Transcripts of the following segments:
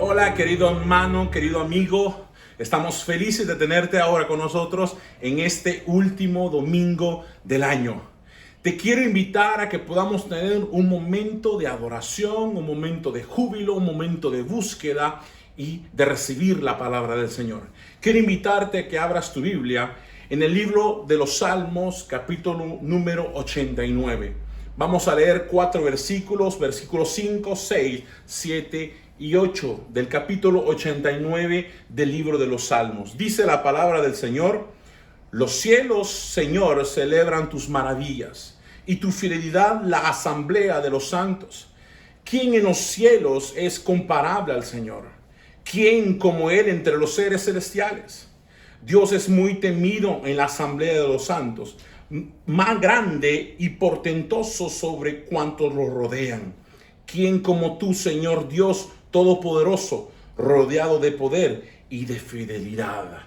Hola, querido hermano, querido amigo. Estamos felices de tenerte ahora con nosotros en este último domingo del año. Te quiero invitar a que podamos tener un momento de adoración, un momento de júbilo, un momento de búsqueda y de recibir la palabra del Señor. Quiero invitarte a que abras tu Biblia en el libro de los Salmos, capítulo número 89. Vamos a leer 4 versículos 5, 6, 7 y 8 del capítulo 89 del libro de los Salmos. Dice la palabra del Señor: los cielos, Señor, celebran tus maravillas, y tu fidelidad la asamblea de los santos. ¿Quién en los cielos es comparable al Señor? ¿Quién como Él entre los seres celestiales? Dios es muy temido en la asamblea de los santos, más grande y portentoso sobre cuantos lo rodean. ¿Quién como tú, Señor Dios Todopoderoso, rodeado de poder y de fidelidad?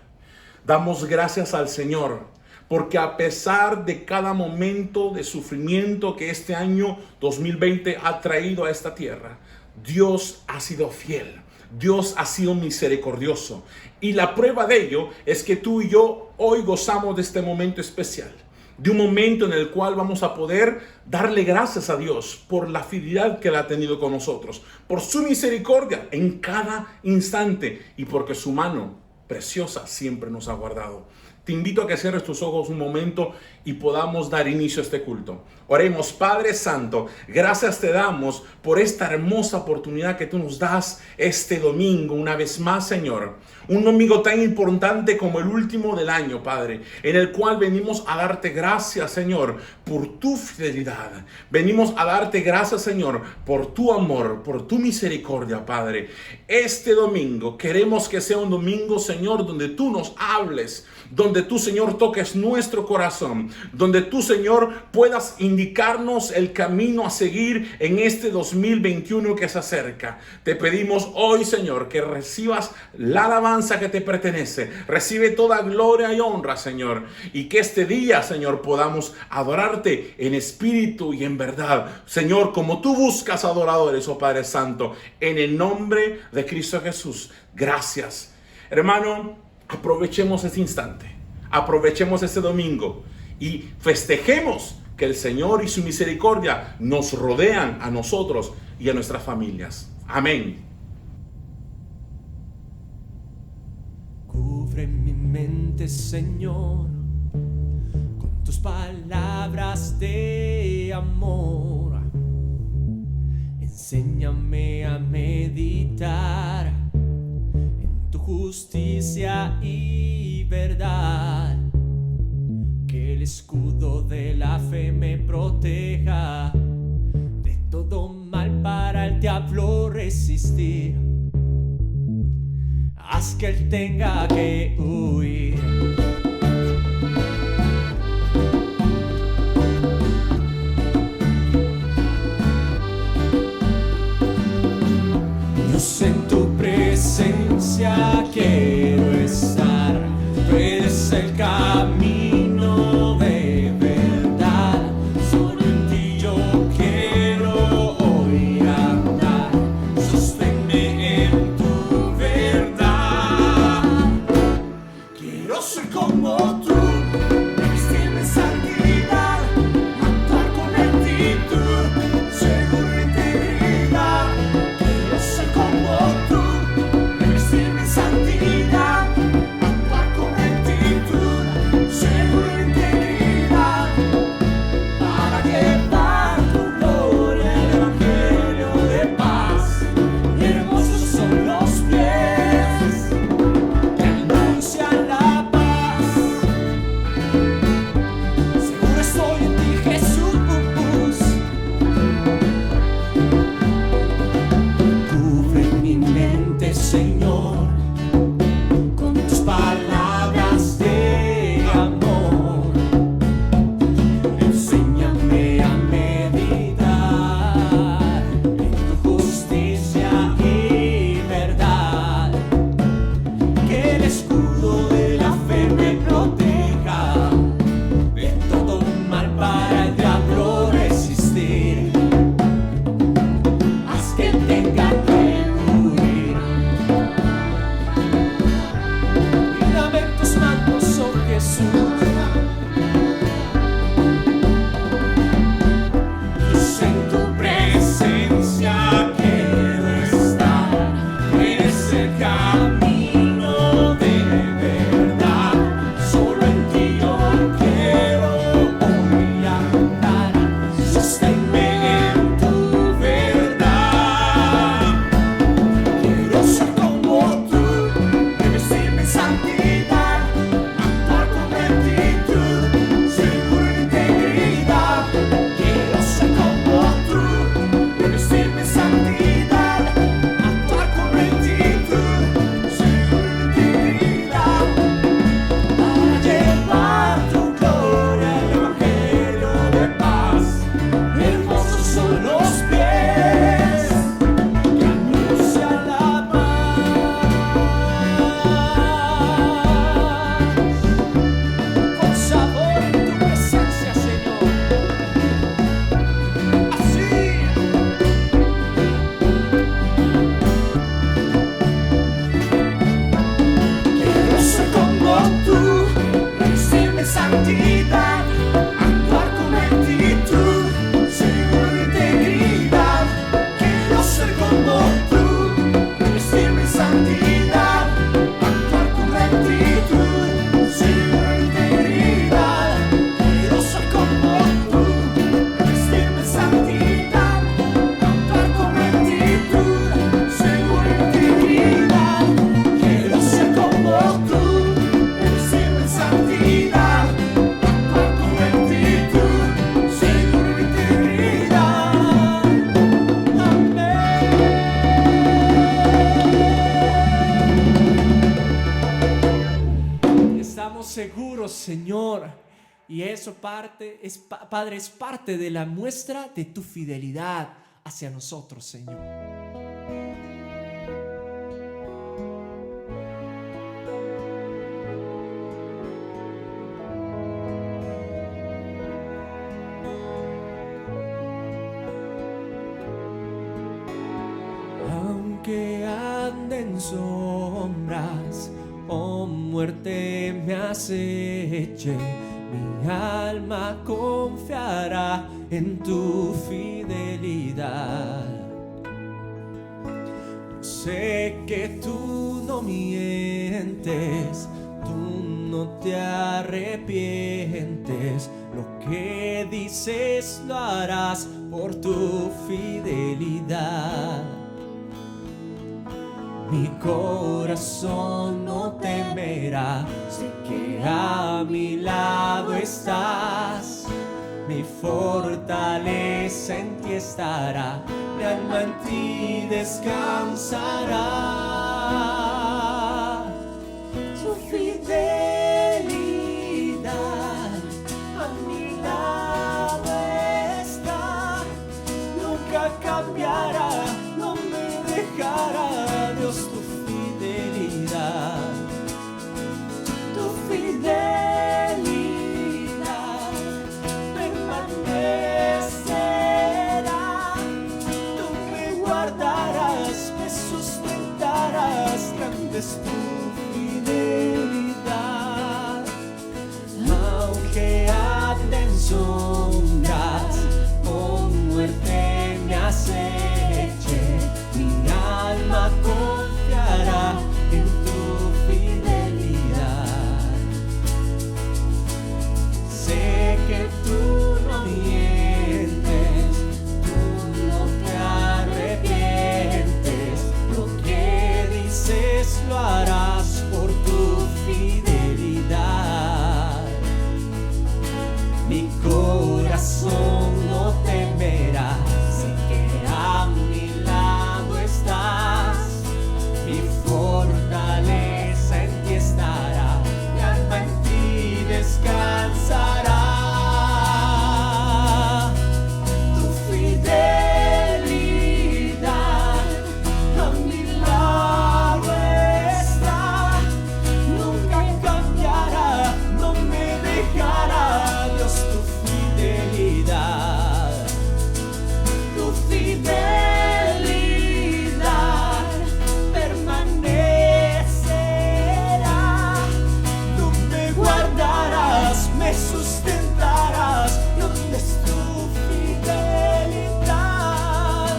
Damos gracias al Señor, porque a pesar de cada momento de sufrimiento que este año 2020 ha traído a esta tierra, Dios ha sido fiel. Dios ha sido misericordioso. Y la prueba de ello es que tú y yo hoy gozamos de este momento especial. De un momento en el cual vamos a poder darle gracias a Dios por la fidelidad que Él ha tenido con nosotros, por su misericordia en cada instante y porque su mano preciosa siempre nos ha guardado. Te invito a que cierres tus ojos un momento y podamos dar inicio a este culto. Oremos. Padre Santo, gracias te damos por esta hermosa oportunidad que tú nos das este domingo, una vez más, Señor. Un domingo tan importante como el último del año, Padre, en el cual venimos a darte gracias, Señor, por tu fidelidad. Venimos a darte gracias, Señor, por tu amor, por tu misericordia, Padre. Este domingo queremos que sea un domingo, Señor, donde tú nos hables, donde tú, Señor, toques nuestro corazón, donde tú, Señor, puedas indicarnos el camino a seguir en este 2021 que se acerca. Te pedimos hoy, Señor, que recibas la alabanza que te pertenece. Recibe toda gloria y honra, Señor, y que este día, Señor, podamos adorarte en espíritu y en verdad, Señor, como tú buscas adoradores, oh Padre Santo, en el nombre de Cristo Jesús. Gracias. Hermano, aprovechemos este instante, aprovechemos este domingo y festejemos que el Señor y su misericordia nos rodean a nosotros y a nuestras familias. Amén. Cubre mi mente, Señor, con tus palabras de amor. Enséñame a meditar en tu justicia y verdad. Que el escudo de la fe me proteja de todo mal para el diablo resistir. Haz que él tenga que huir. Dios, en tu presencia quiero estar. Tú eres el camino de verdad. Solo en ti yo quiero hoy andar. Sosténme en tu verdad. Quiero ser como tú, vestirme en santidad, actuar con rectitud, seguro en integridad. Quiero ser como tú, vestirme en santidad, actuar con rectitud, nosotros, Señor. Y eso Padre, es parte de la muestra de tu fidelidad hacia nosotros, Señor. Aunque ande en sombras, oh muerte me aceche, mi alma confiará en tu fidelidad. Sé que tú no mientes, tú no te arrepientes. Lo que dices lo harás por tu fidelidad. Mi corazón no temerá, sé que a mi lado estás. Mi fortaleza en ti estará, mi alma en ti descansará. Tu fidelidad a mi lado está, nunca cambiará, no me dejará. Dios, tu fidelidad, tu fidelidad permanecerá. Tú me guardarás, me sustentarás, grande es tu fidelidad. Aunque ande en sombras, oh muerte me aceche, mi alma confiará en tu fidelidad. Sé que tú no mientes, tú no te arrepientes. Lo que dices lo harás por tu fidelidad. Mi corazón no temerá, sé que a mi lado estás. Mi fortaleza en ti estará, mi alma en ti descansará. Tu fidelidad a mi lado está, nunca cambiará, no me dejará. Dios, tu fidelidad, tu fidelidad permanecerá. Tú me guardarás, me sustentarás. ¿Dónde es tu fidelidad?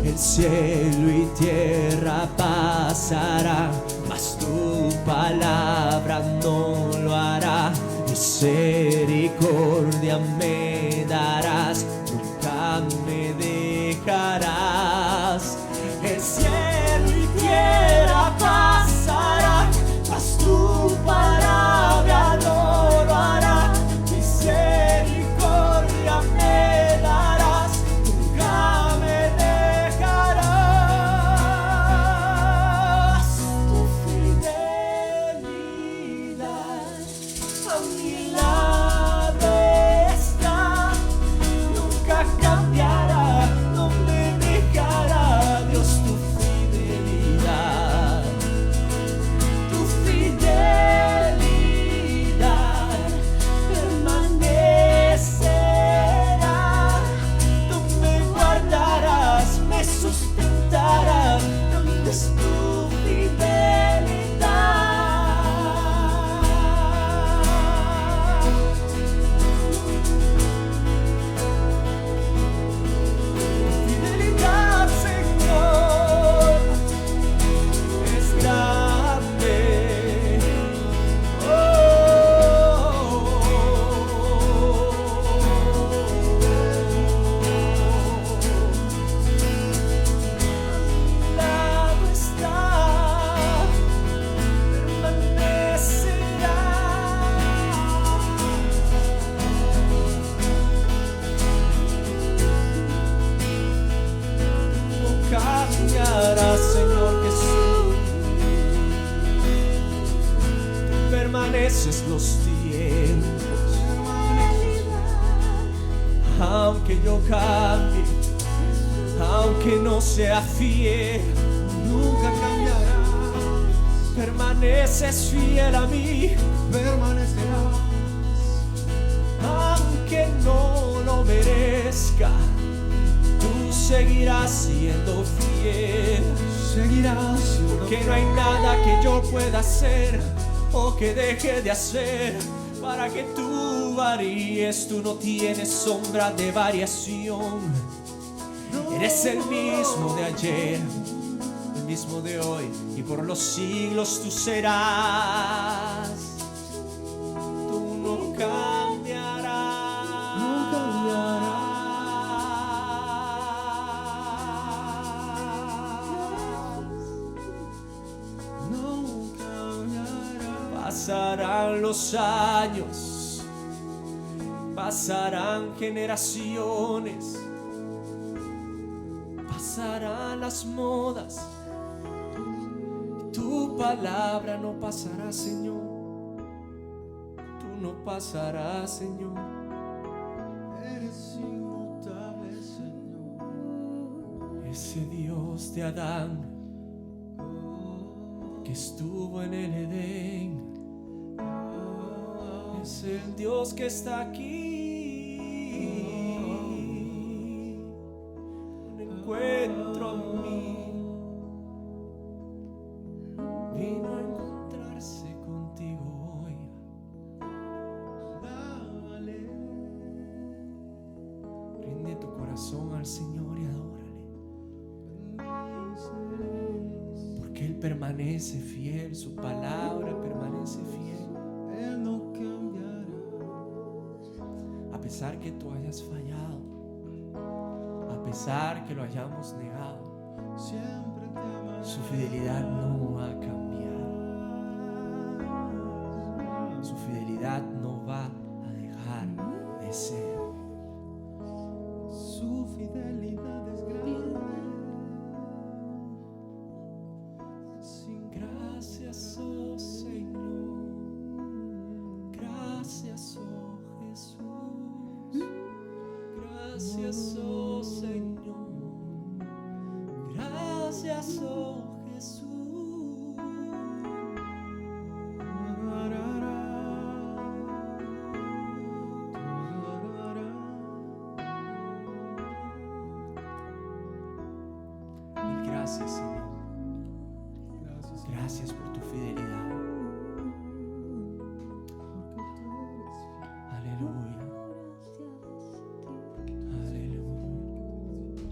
El cielo y tierra pasarán, mas tu palabra no lo hará. Misericordia me darás, nunca me dejarás. El cielo y tierra pasarán, mas tu palabra no lo hará. Misericordia me darás, nunca me dejarás. Tu fidelidad a mi lado está, nunca cambiará, no me dejará. Dios, tu fidelidad, tu fidelidad permanecerá. Tú me guardarás, me sustentarás. ¿Dónde es tu fidelidad, Señor? Es grande. Lado está, permanecerá. No cambiará, Señor Jesús. Tú permaneces los aunque yo cambie, aunque no sea fiel, nunca cambiarás. permaneces fiel a mí, Permanecerás. aunque no lo merezca, tú seguirás siendo fiel. Seguirás siendo Porque no hay nada que yo pueda hacer o que deje de hacer para que tú varíes. Tú no tienes sombra de variación. Eres el mismo de ayer, el mismo de hoy, y por los siglos tú serás. Tú no cambiarás. No cambiarás. No cambiarás. Pasarán los años, pasarán generaciones, pasarán las modas, tu palabra no pasará, Señor. Tú no pasarás, Señor. Eres inmutable, Señor. Ese Dios de Adán que estuvo en el Edén es el Dios que está aquí. Un encuentro en mí vino a encontrarse contigo hoy. Dale. Rinde tu corazón al Señor y adórale, porque Él permanece fiel, su palabra permanece fiel. Él no cambiará. A pesar que tú hayas fallado, a pesar que lo hayamos negado, Siempre te amará. su fidelidad no va a cambiar. Su fidelidad no va a dejar de ser. Su fidelidad es grande. Sin Gracias, oh Señor. Gracias, oh Jesús. Gracias, oh Señor. Gracias, oh Jesús. Mil gracias, Señor. Gracias, Gracias por tu fidelidad. Aleluya. Aleluya.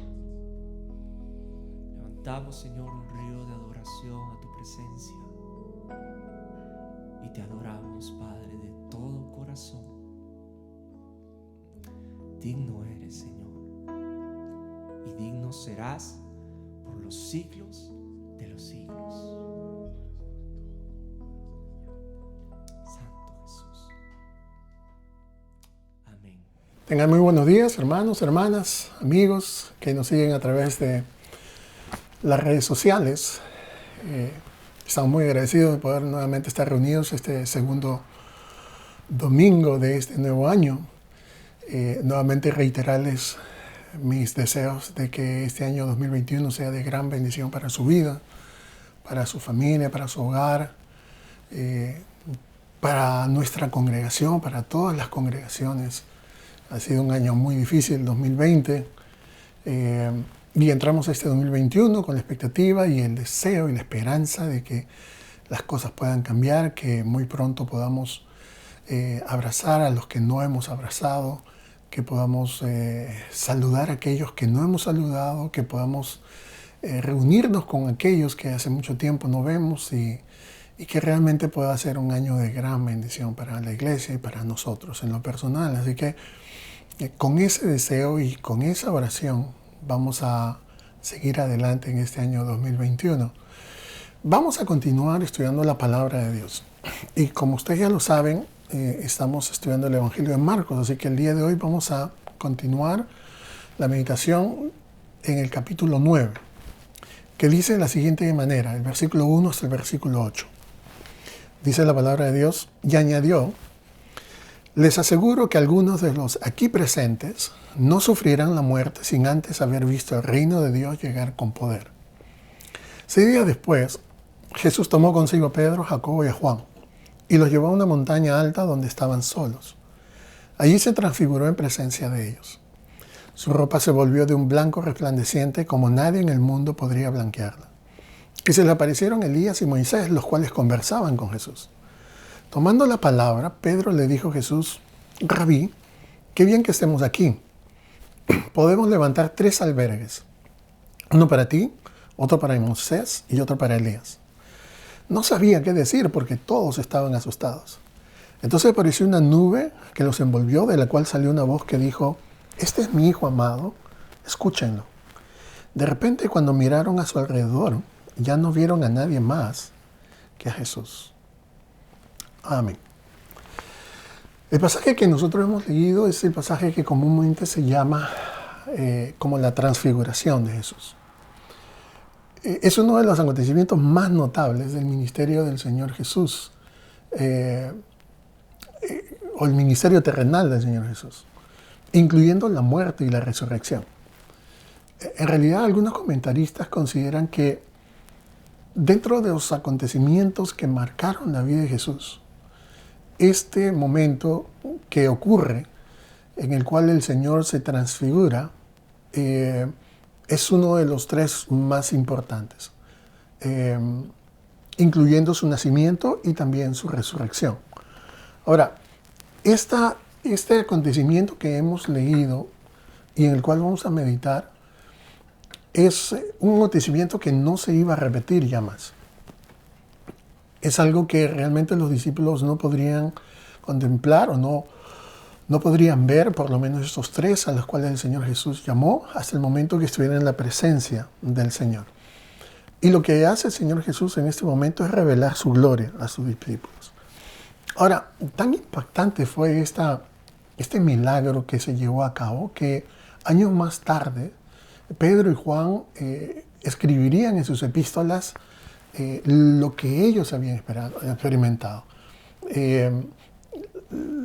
Levantamos, Señor, un río de adoración a tu presencia. Y te adoramos, Padre, de todo corazón. Digno eres, Señor. Y digno serás por los siglos de los siglos. Santo Jesús. Amén. Tengan muy buenos días, hermanos, hermanas, amigos que nos siguen a través de las redes sociales. Estamos muy agradecidos de poder nuevamente estar reunidos este segundo domingo de este nuevo año. Nuevamente reiterarles mis deseos de que este año 2021 sea de gran bendición para su vida, para su familia, para su hogar, para nuestra congregación, para todas las congregaciones. Ha sido un año muy difícil, 2020, y entramos a este 2021 con la expectativa y el deseo y la esperanza de que las cosas puedan cambiar, que muy pronto podamos abrazar a los que no hemos abrazado, que podamos saludar a aquellos que no hemos saludado, que podamos reunirnos con aquellos que hace mucho tiempo no vemos y que realmente pueda ser un año de gran bendición para la iglesia y para nosotros en lo personal. Así que con ese deseo y con esa oración vamos a seguir adelante en este año 2021. Vamos a continuar estudiando la palabra de Dios. Y como ustedes ya lo saben, estamos estudiando el Evangelio de Marcos, así que el día de hoy vamos a continuar la meditación en el capítulo 9, que dice de la siguiente manera, el versículo 1 hasta el versículo 8. Dice la palabra de Dios, y añadió, Les aseguro que algunos de los aquí presentes no sufrirán la muerte sin antes haber visto el reino de Dios llegar con poder. 6 días después, Jesús tomó consigo a Pedro, Jacobo y a Juan y los llevó a una montaña alta donde estaban solos. Allí se transfiguró en presencia de ellos. Su ropa se volvió de un blanco resplandeciente como nadie en el mundo podría blanquearla. Y se le aparecieron Elías y Moisés, los cuales conversaban con Jesús. Tomando la palabra, Pedro le dijo a Jesús: Rabí, qué bien que estemos aquí. Podemos levantar 3 albergues, uno para ti, otro para Moisés y otro para Elías. No sabía qué decir porque todos estaban asustados. Entonces apareció una nube que los envolvió, de la cual salió una voz que dijo: este es mi hijo amado, escúchenlo. De repente, cuando miraron a su alrededor, ya no vieron a nadie más que a Jesús. Amén. El pasaje que nosotros hemos leído es el pasaje que comúnmente se llama como la transfiguración de Jesús. Es uno de los acontecimientos más notables del ministerio del Señor Jesús, o el ministerio terrenal del Señor Jesús, incluyendo la muerte y la resurrección. En realidad, algunos comentaristas consideran que dentro de los acontecimientos que marcaron la vida de Jesús, este momento que ocurre en el cual el Señor se transfigura es uno de los 3 más importantes, incluyendo su nacimiento y también su resurrección. Ahora, este acontecimiento que hemos leído y en el cual vamos a meditar es un acontecimiento que no se iba a repetir ya más. Es algo que realmente los discípulos no podrían contemplar o no podrían ver, por lo menos estos 3 a los cuales el Señor Jesús llamó hasta el momento que estuvieran en la presencia del Señor. Y lo que hace el Señor Jesús en este momento es revelar su gloria a sus discípulos. Ahora, tan impactante fue este milagro que se llevó a cabo que años más tarde Pedro y Juan escribirían en sus epístolas lo que ellos habían experimentado,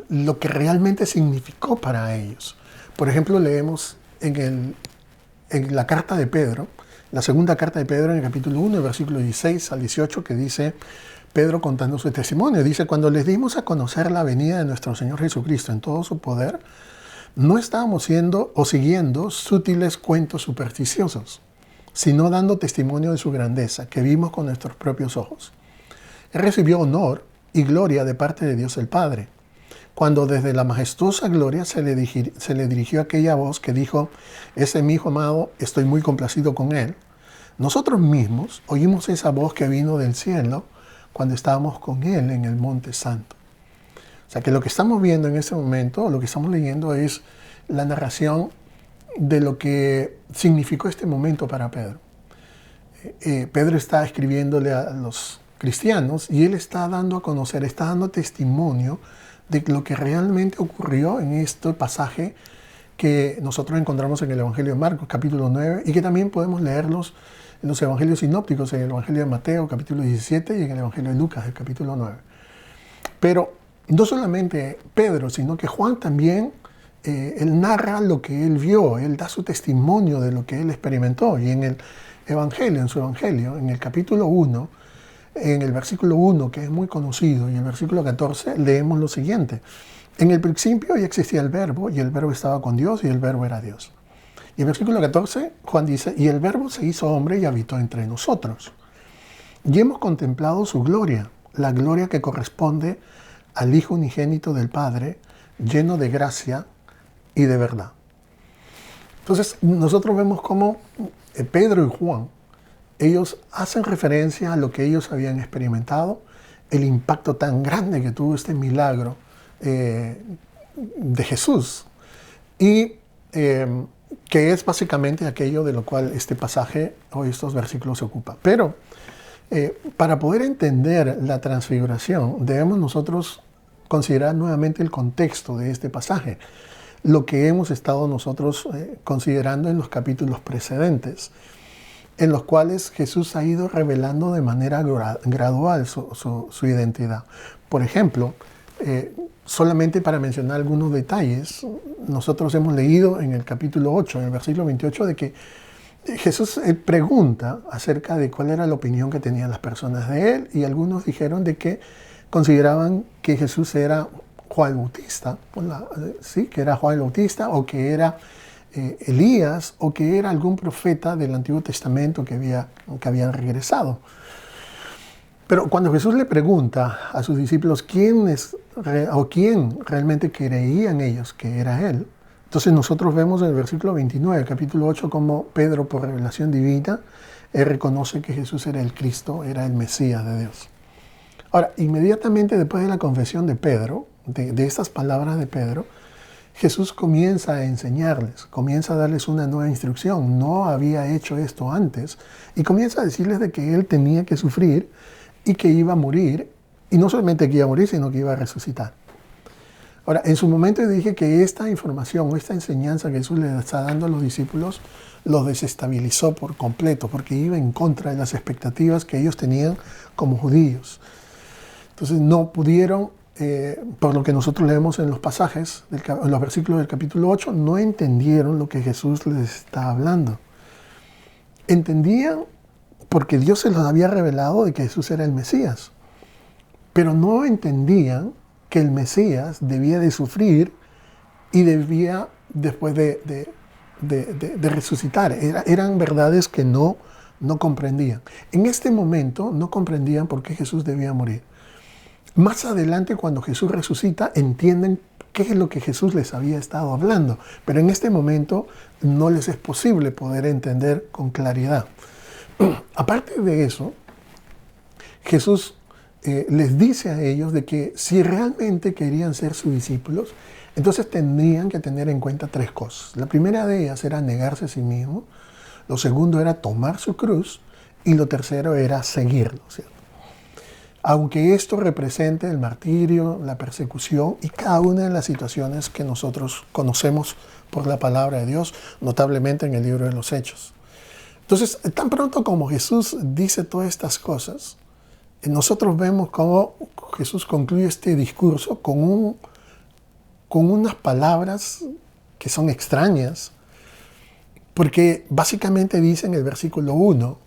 lo que realmente significó para ellos. Por ejemplo, leemos en la carta de Pedro, la segunda carta de Pedro en el capítulo 1, versículo 16 al 18, que dice Pedro contando su testimonio. Dice: cuando les dimos a conocer la venida de nuestro Señor Jesucristo en todo su poder, no estábamos siguiendo sutiles cuentos supersticiosos, sino dando testimonio de su grandeza, que vimos con nuestros propios ojos. Él recibió honor y gloria de parte de Dios el Padre, cuando desde la majestuosa gloria se le dirigió aquella voz que dijo: ese es mi Hijo amado, estoy muy complacido con él. Nosotros mismos oímos esa voz que vino del cielo cuando estábamos con él en el Monte Santo. O sea que lo que estamos viendo en este momento, lo que estamos leyendo es la narración de lo que significó este momento para Pedro. Pedro está escribiéndole a los cristianos y él está dando a conocer, está dando testimonio de lo que realmente ocurrió en este pasaje que nosotros encontramos en el Evangelio de Marcos, capítulo 9, y que también podemos leerlos en los Evangelios sinópticos, en el Evangelio de Mateo, capítulo 17, y en el Evangelio de Lucas, el capítulo 9. Pero no solamente Pedro, sino que Juan también, él narra lo que él vio, él da su testimonio de lo que él experimentó. Y en el Evangelio, en su Evangelio, en el capítulo 1, en el versículo 1, que es muy conocido, y el versículo 14, leemos lo siguiente: en el principio ya existía el Verbo, y el Verbo estaba con Dios, y el Verbo era Dios. Y el versículo 14, Juan dice: y el Verbo se hizo hombre y habitó entre nosotros. Y hemos contemplado su gloria, la gloria que corresponde al Hijo unigénito del Padre, lleno de gracia y de verdad. Entonces, nosotros vemos cómo Pedro y Juan, ellos hacen referencia a lo que ellos habían experimentado, el impacto tan grande que tuvo este milagro de Jesús, y que es básicamente aquello de lo cual este pasaje o estos versículos se ocupan. Pero para poder entender la transfiguración, debemos nosotros considerar nuevamente el contexto de este pasaje, lo que hemos estado nosotros considerando en los capítulos precedentes, en los cuales Jesús ha ido revelando de manera gradual su identidad. Por ejemplo, Solamente para mencionar algunos detalles, nosotros hemos leído en el capítulo 8, en el versículo 28, de que Jesús pregunta acerca de cuál era la opinión que tenían las personas de él, y algunos dijeron de que consideraban que Jesús era Juan el Bautista, ¿sí? Que era Juan el Bautista, o que era Elías, o que era algún profeta del Antiguo Testamento que habían regresado. Pero cuando Jesús le pregunta a sus discípulos quién realmente creían ellos que era Él, entonces nosotros vemos en el versículo 29, capítulo 8, como Pedro, por revelación divina, él reconoce que Jesús era el Cristo, era el Mesías de Dios. Ahora, inmediatamente después de la confesión de Pedro, de estas palabras de Pedro, Jesús comienza a enseñarles, comienza a darles una nueva instrucción. No había hecho esto antes, y comienza a decirles de que Él tenía que sufrir y que iba a morir, y no solamente que iba a morir, sino que iba a resucitar. Ahora, en su momento dije que esta información, esta enseñanza que Jesús le está dando a los discípulos, los desestabilizó por completo, porque iba en contra de las expectativas que ellos tenían como judíos. Entonces no pudieron, por lo que nosotros leemos en los pasajes, en los versículos del capítulo 8, no entendieron lo que Jesús les estaba hablando. Entendían porque Dios se los había revelado de que Jesús era el Mesías, pero no entendían que el Mesías debía de sufrir y debía después de resucitar. Eran verdades que no comprendían. En este momento no comprendían por qué Jesús debía morir. Más adelante, cuando Jesús resucita, entienden qué es lo que Jesús les había estado hablando, pero en este momento no les es posible poder entender con claridad. Aparte de eso, Jesús les dice a ellos de que si realmente querían ser sus discípulos, entonces tendrían que tener en cuenta tres cosas. La primera de ellas era negarse a sí mismo, lo segundo era tomar su cruz, y lo tercero era seguirlo, ¿cierto? Aunque esto represente el martirio, la persecución y cada una de las situaciones que nosotros conocemos por la palabra de Dios, notablemente en el libro de los Hechos. Entonces, tan pronto como Jesús dice todas estas cosas, nosotros vemos cómo Jesús concluye este discurso con unas palabras que son extrañas, porque básicamente dice en el versículo 1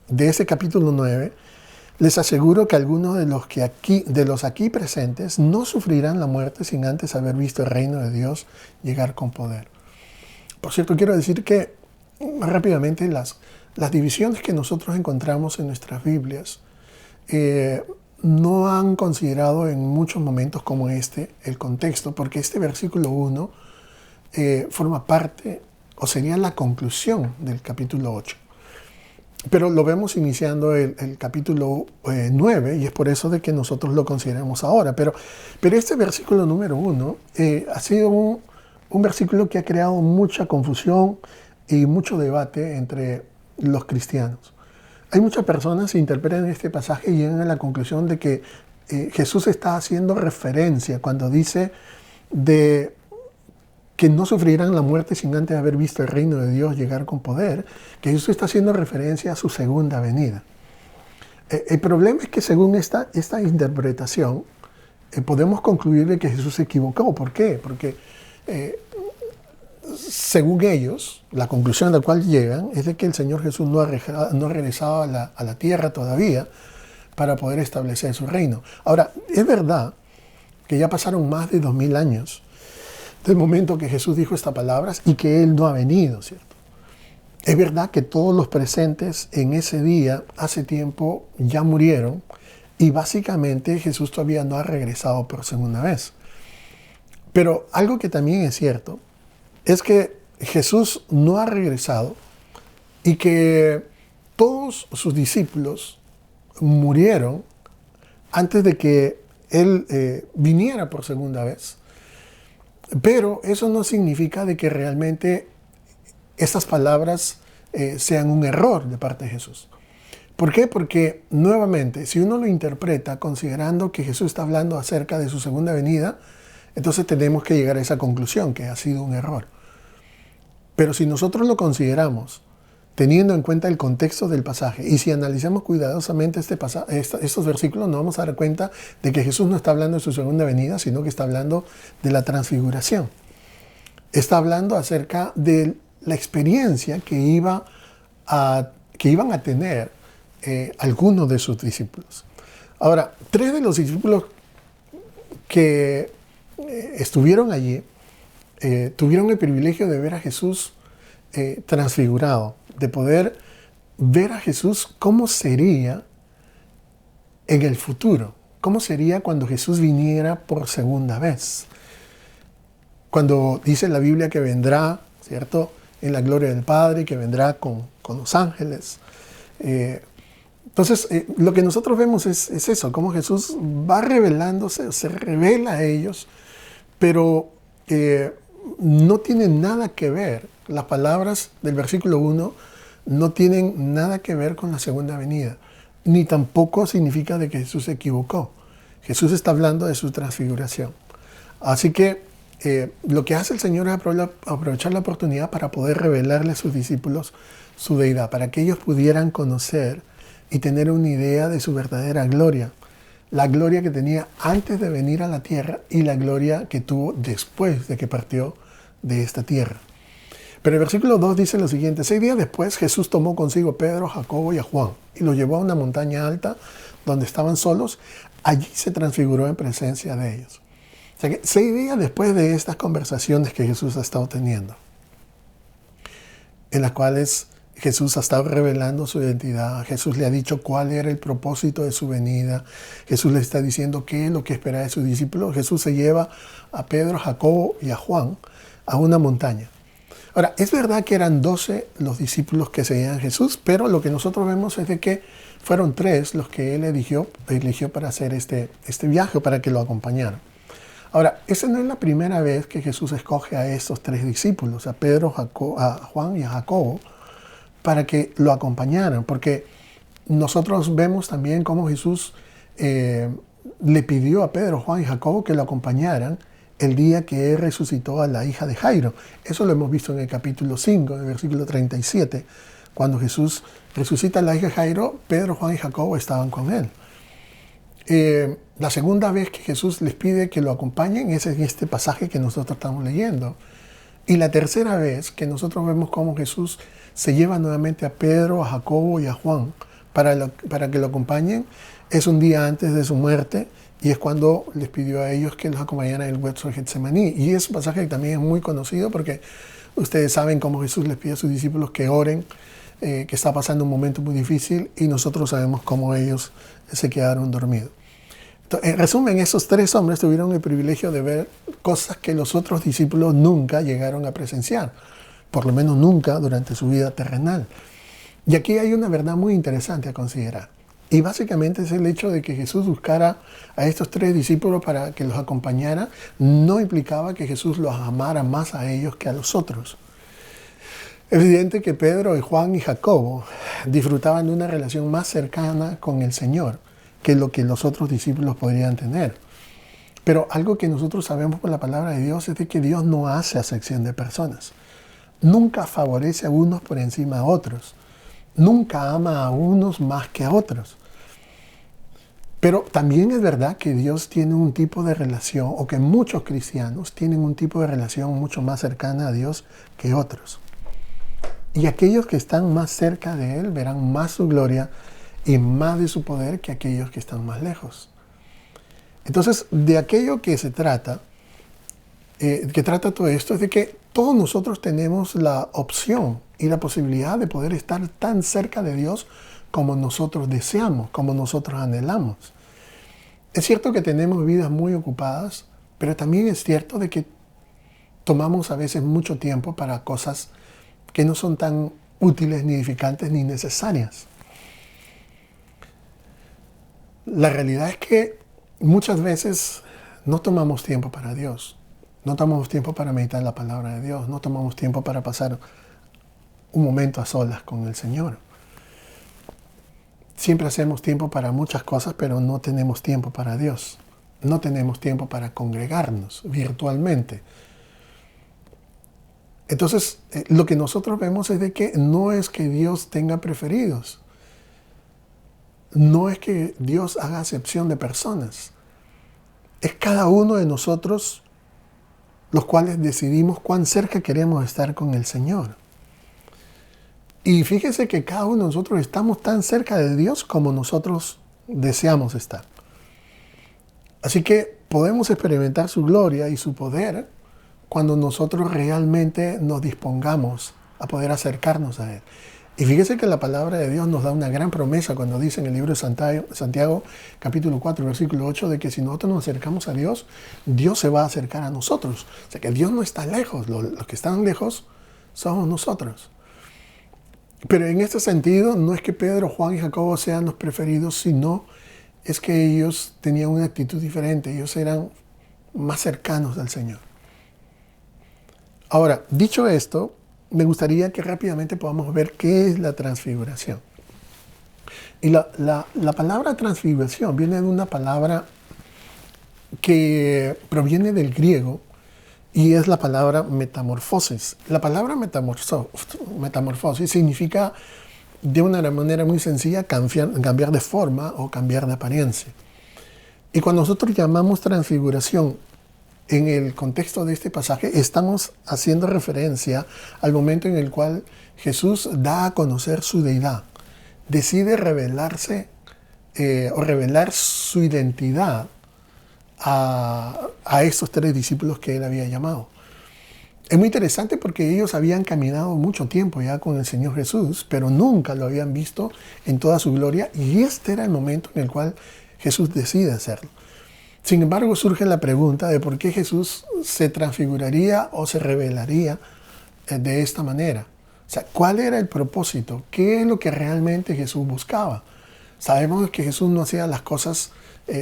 de ese capítulo 9, les aseguro que algunos de los aquí presentes no sufrirán la muerte sin antes haber visto el reino de Dios llegar con poder. Por cierto, quiero decir que rápidamente las divisiones que nosotros encontramos en nuestras Biblias no han considerado en muchos momentos como este el contexto, porque este versículo 1 forma parte, o sería la conclusión del capítulo 8. Pero lo vemos iniciando el capítulo 9, y es por eso de que nosotros lo consideramos ahora. Pero este versículo número 1 ha sido un versículo que ha creado mucha confusión y mucho debate entre los cristianos. Hay muchas personas que interpretan este pasaje y llegan a la conclusión de que Jesús está haciendo referencia cuando dice de que no sufrirán la muerte sin antes haber visto el reino de Dios llegar con poder, que Jesús está haciendo referencia a su segunda venida. El problema es que según esta interpretación, podemos concluir de que Jesús se equivocó. ¿Por qué? Porque según ellos, la conclusión a la cual llegan es de que el Señor Jesús no ha regresado a la tierra todavía para poder establecer su reino. Ahora, es verdad que ya pasaron más de 2000 años del momento que Jesús dijo estas palabras y que Él no ha venido, ¿cierto? Es verdad que todos los presentes en ese día, hace tiempo, ya murieron, y básicamente Jesús todavía no ha regresado por segunda vez. Pero algo que también es cierto es que Jesús no ha regresado y que todos sus discípulos murieron antes de que Él viniera por segunda vez. Pero eso no significa de que realmente estas palabras sean un error de parte de Jesús. ¿Por qué? Porque, nuevamente, si uno lo interpreta considerando que Jesús está hablando acerca de su segunda venida, entonces tenemos que llegar a esa conclusión, que ha sido un error. Pero si nosotros lo consideramos teniendo en cuenta el contexto del pasaje. Y si analizamos cuidadosamente estos versículos, nos vamos a dar cuenta de que Jesús no está hablando de su segunda venida, sino que está hablando de la transfiguración. Está hablando acerca de la experiencia que iban a tener algunos de sus discípulos. Ahora, 3 de los discípulos que estuvieron allí tuvieron el privilegio de ver a Jesús transfigurado, de poder ver a Jesús cómo sería en el futuro, cómo sería cuando Jesús viniera por segunda vez. Cuando dice la Biblia que vendrá, ¿cierto?, en la gloria del Padre, que vendrá con los ángeles. Entonces, lo que nosotros vemos es eso, cómo Jesús va revelándose, se revela a ellos, pero no tienen nada que ver, las palabras del versículo 1 no tienen nada que ver con la segunda venida, ni tampoco significa de que Jesús se equivocó. Jesús está hablando de su transfiguración. Así que lo que hace el Señor es aprovechar la oportunidad para poder revelarle a sus discípulos su deidad, para que ellos pudieran conocer y tener una idea de su verdadera gloria. La gloria que tenía antes de venir a la tierra y la gloria que tuvo después de que partió de esta tierra. Pero el versículo 2 dice lo siguiente: 6 días después Jesús tomó consigo a Pedro, a Jacobo y a Juan y los llevó a una montaña alta donde estaban solos. Allí se transfiguró en presencia de ellos. O sea que 6 días después de estas conversaciones que Jesús ha estado teniendo, en las cuales Jesús ha estado revelando su identidad, Jesús le ha dicho cuál era el propósito de su venida, Jesús le está diciendo qué es lo que espera de sus discípulos, Jesús se lleva a Pedro, a Jacobo y a Juan a una montaña. Ahora, es verdad que eran 12 los discípulos que seguían a Jesús, pero lo que nosotros vemos es de que fueron 3 los que él eligió para hacer este viaje, para que lo acompañaran. Ahora, esa no es la primera vez que Jesús escoge a estos 3 discípulos, a Pedro, a Juan y a Jacobo, para que lo acompañaran, porque nosotros vemos también cómo Jesús le pidió a Pedro, Juan y Jacobo que lo acompañaran el día que él resucitó a la hija de Jairo. Eso lo hemos visto en el capítulo 5, en el versículo 37. Cuando Jesús resucita a la hija de Jairo, Pedro, Juan y Jacobo estaban con él. La segunda vez que Jesús les pide que lo acompañen es en este pasaje que nosotros estamos leyendo. Y la tercera vez que nosotros vemos cómo Jesús se lleva nuevamente a Pedro, a Jacobo y a Juan para que lo acompañen es un día antes de su muerte, y es cuando les pidió a ellos que los acompañaran en el huerto de Getsemaní. Y es un pasaje que también es muy conocido porque ustedes saben cómo Jesús les pide a sus discípulos que oren, que está pasando un momento muy difícil, y nosotros sabemos cómo ellos se quedaron dormidos. Entonces, en resumen, esos 3 hombres tuvieron el privilegio de ver cosas que los otros discípulos nunca llegaron a presenciar, por lo menos nunca durante su vida terrenal. Y aquí hay una verdad muy interesante a considerar. Y básicamente es el hecho de que Jesús buscara a estos 3 discípulos para que los acompañara, no implicaba que Jesús los amara más a ellos que a los otros. Es evidente que Pedro y Juan y Jacobo disfrutaban de una relación más cercana con el Señor que lo que los otros discípulos podrían tener. Pero algo que nosotros sabemos por la palabra de Dios es de que Dios no hace acepción de personas. Nunca favorece a unos por encima de otros. Nunca ama a unos más que a otros. Pero también es verdad que Dios tiene un tipo de relación, o que muchos cristianos tienen un tipo de relación mucho más cercana a Dios que otros. Y aquellos que están más cerca de Él verán más su gloria y más de su poder que aquellos que están más lejos. Entonces, de aquello que se trata, que trata todo esto, es de que todos nosotros tenemos la opción y la posibilidad de poder estar tan cerca de Dios como nosotros deseamos, como nosotros anhelamos. Es cierto que tenemos vidas muy ocupadas, pero también es cierto de que tomamos a veces mucho tiempo para cosas que no son tan útiles, ni edificantes, ni necesarias. La realidad es que muchas veces no tomamos tiempo para Dios. No tomamos tiempo para meditar la palabra de Dios. No tomamos tiempo para pasar un momento a solas con el Señor. Siempre hacemos tiempo para muchas cosas, pero no tenemos tiempo para Dios. No tenemos tiempo para congregarnos virtualmente. Entonces, lo que nosotros vemos es de que no es que Dios tenga preferidos. No es que Dios haga acepción de personas. Es cada uno de nosotros los cuales decidimos cuán cerca queremos estar con el Señor. Y fíjese que cada uno de nosotros estamos tan cerca de Dios como nosotros deseamos estar. Así que podemos experimentar su gloria y su poder cuando nosotros realmente nos dispongamos a poder acercarnos a Él. Y fíjese que la palabra de Dios nos da una gran promesa cuando dice en el libro de Santiago, capítulo 4, versículo 8, de que si nosotros nos acercamos a Dios, Dios se va a acercar a nosotros. O sea que Dios no está lejos, los que están lejos somos nosotros. Pero en este sentido, no es que Pedro, Juan y Jacobo sean los preferidos, sino es que ellos tenían una actitud diferente, ellos eran más cercanos al Señor. Ahora, dicho esto, me gustaría que rápidamente podamos ver qué es la transfiguración. Y la palabra transfiguración viene de una palabra que proviene del griego y es la palabra metamorfosis. La palabra metamorfosis significa de una manera muy sencilla cambiar de forma o cambiar de apariencia. Y cuando nosotros llamamos transfiguración en el contexto de este pasaje, estamos haciendo referencia al momento en el cual Jesús da a conocer su deidad. Decide revelarse o revelar su identidad a estos 3 discípulos que él había llamado. Es muy interesante porque ellos habían caminado mucho tiempo ya con el Señor Jesús, pero nunca lo habían visto en toda su gloria, y este era el momento en el cual Jesús decide hacerlo. Sin embargo, surge la pregunta de por qué Jesús se transfiguraría o se revelaría de esta manera. O sea, ¿cuál era el propósito? ¿Qué es lo que realmente Jesús buscaba? Sabemos que Jesús no hacía las cosas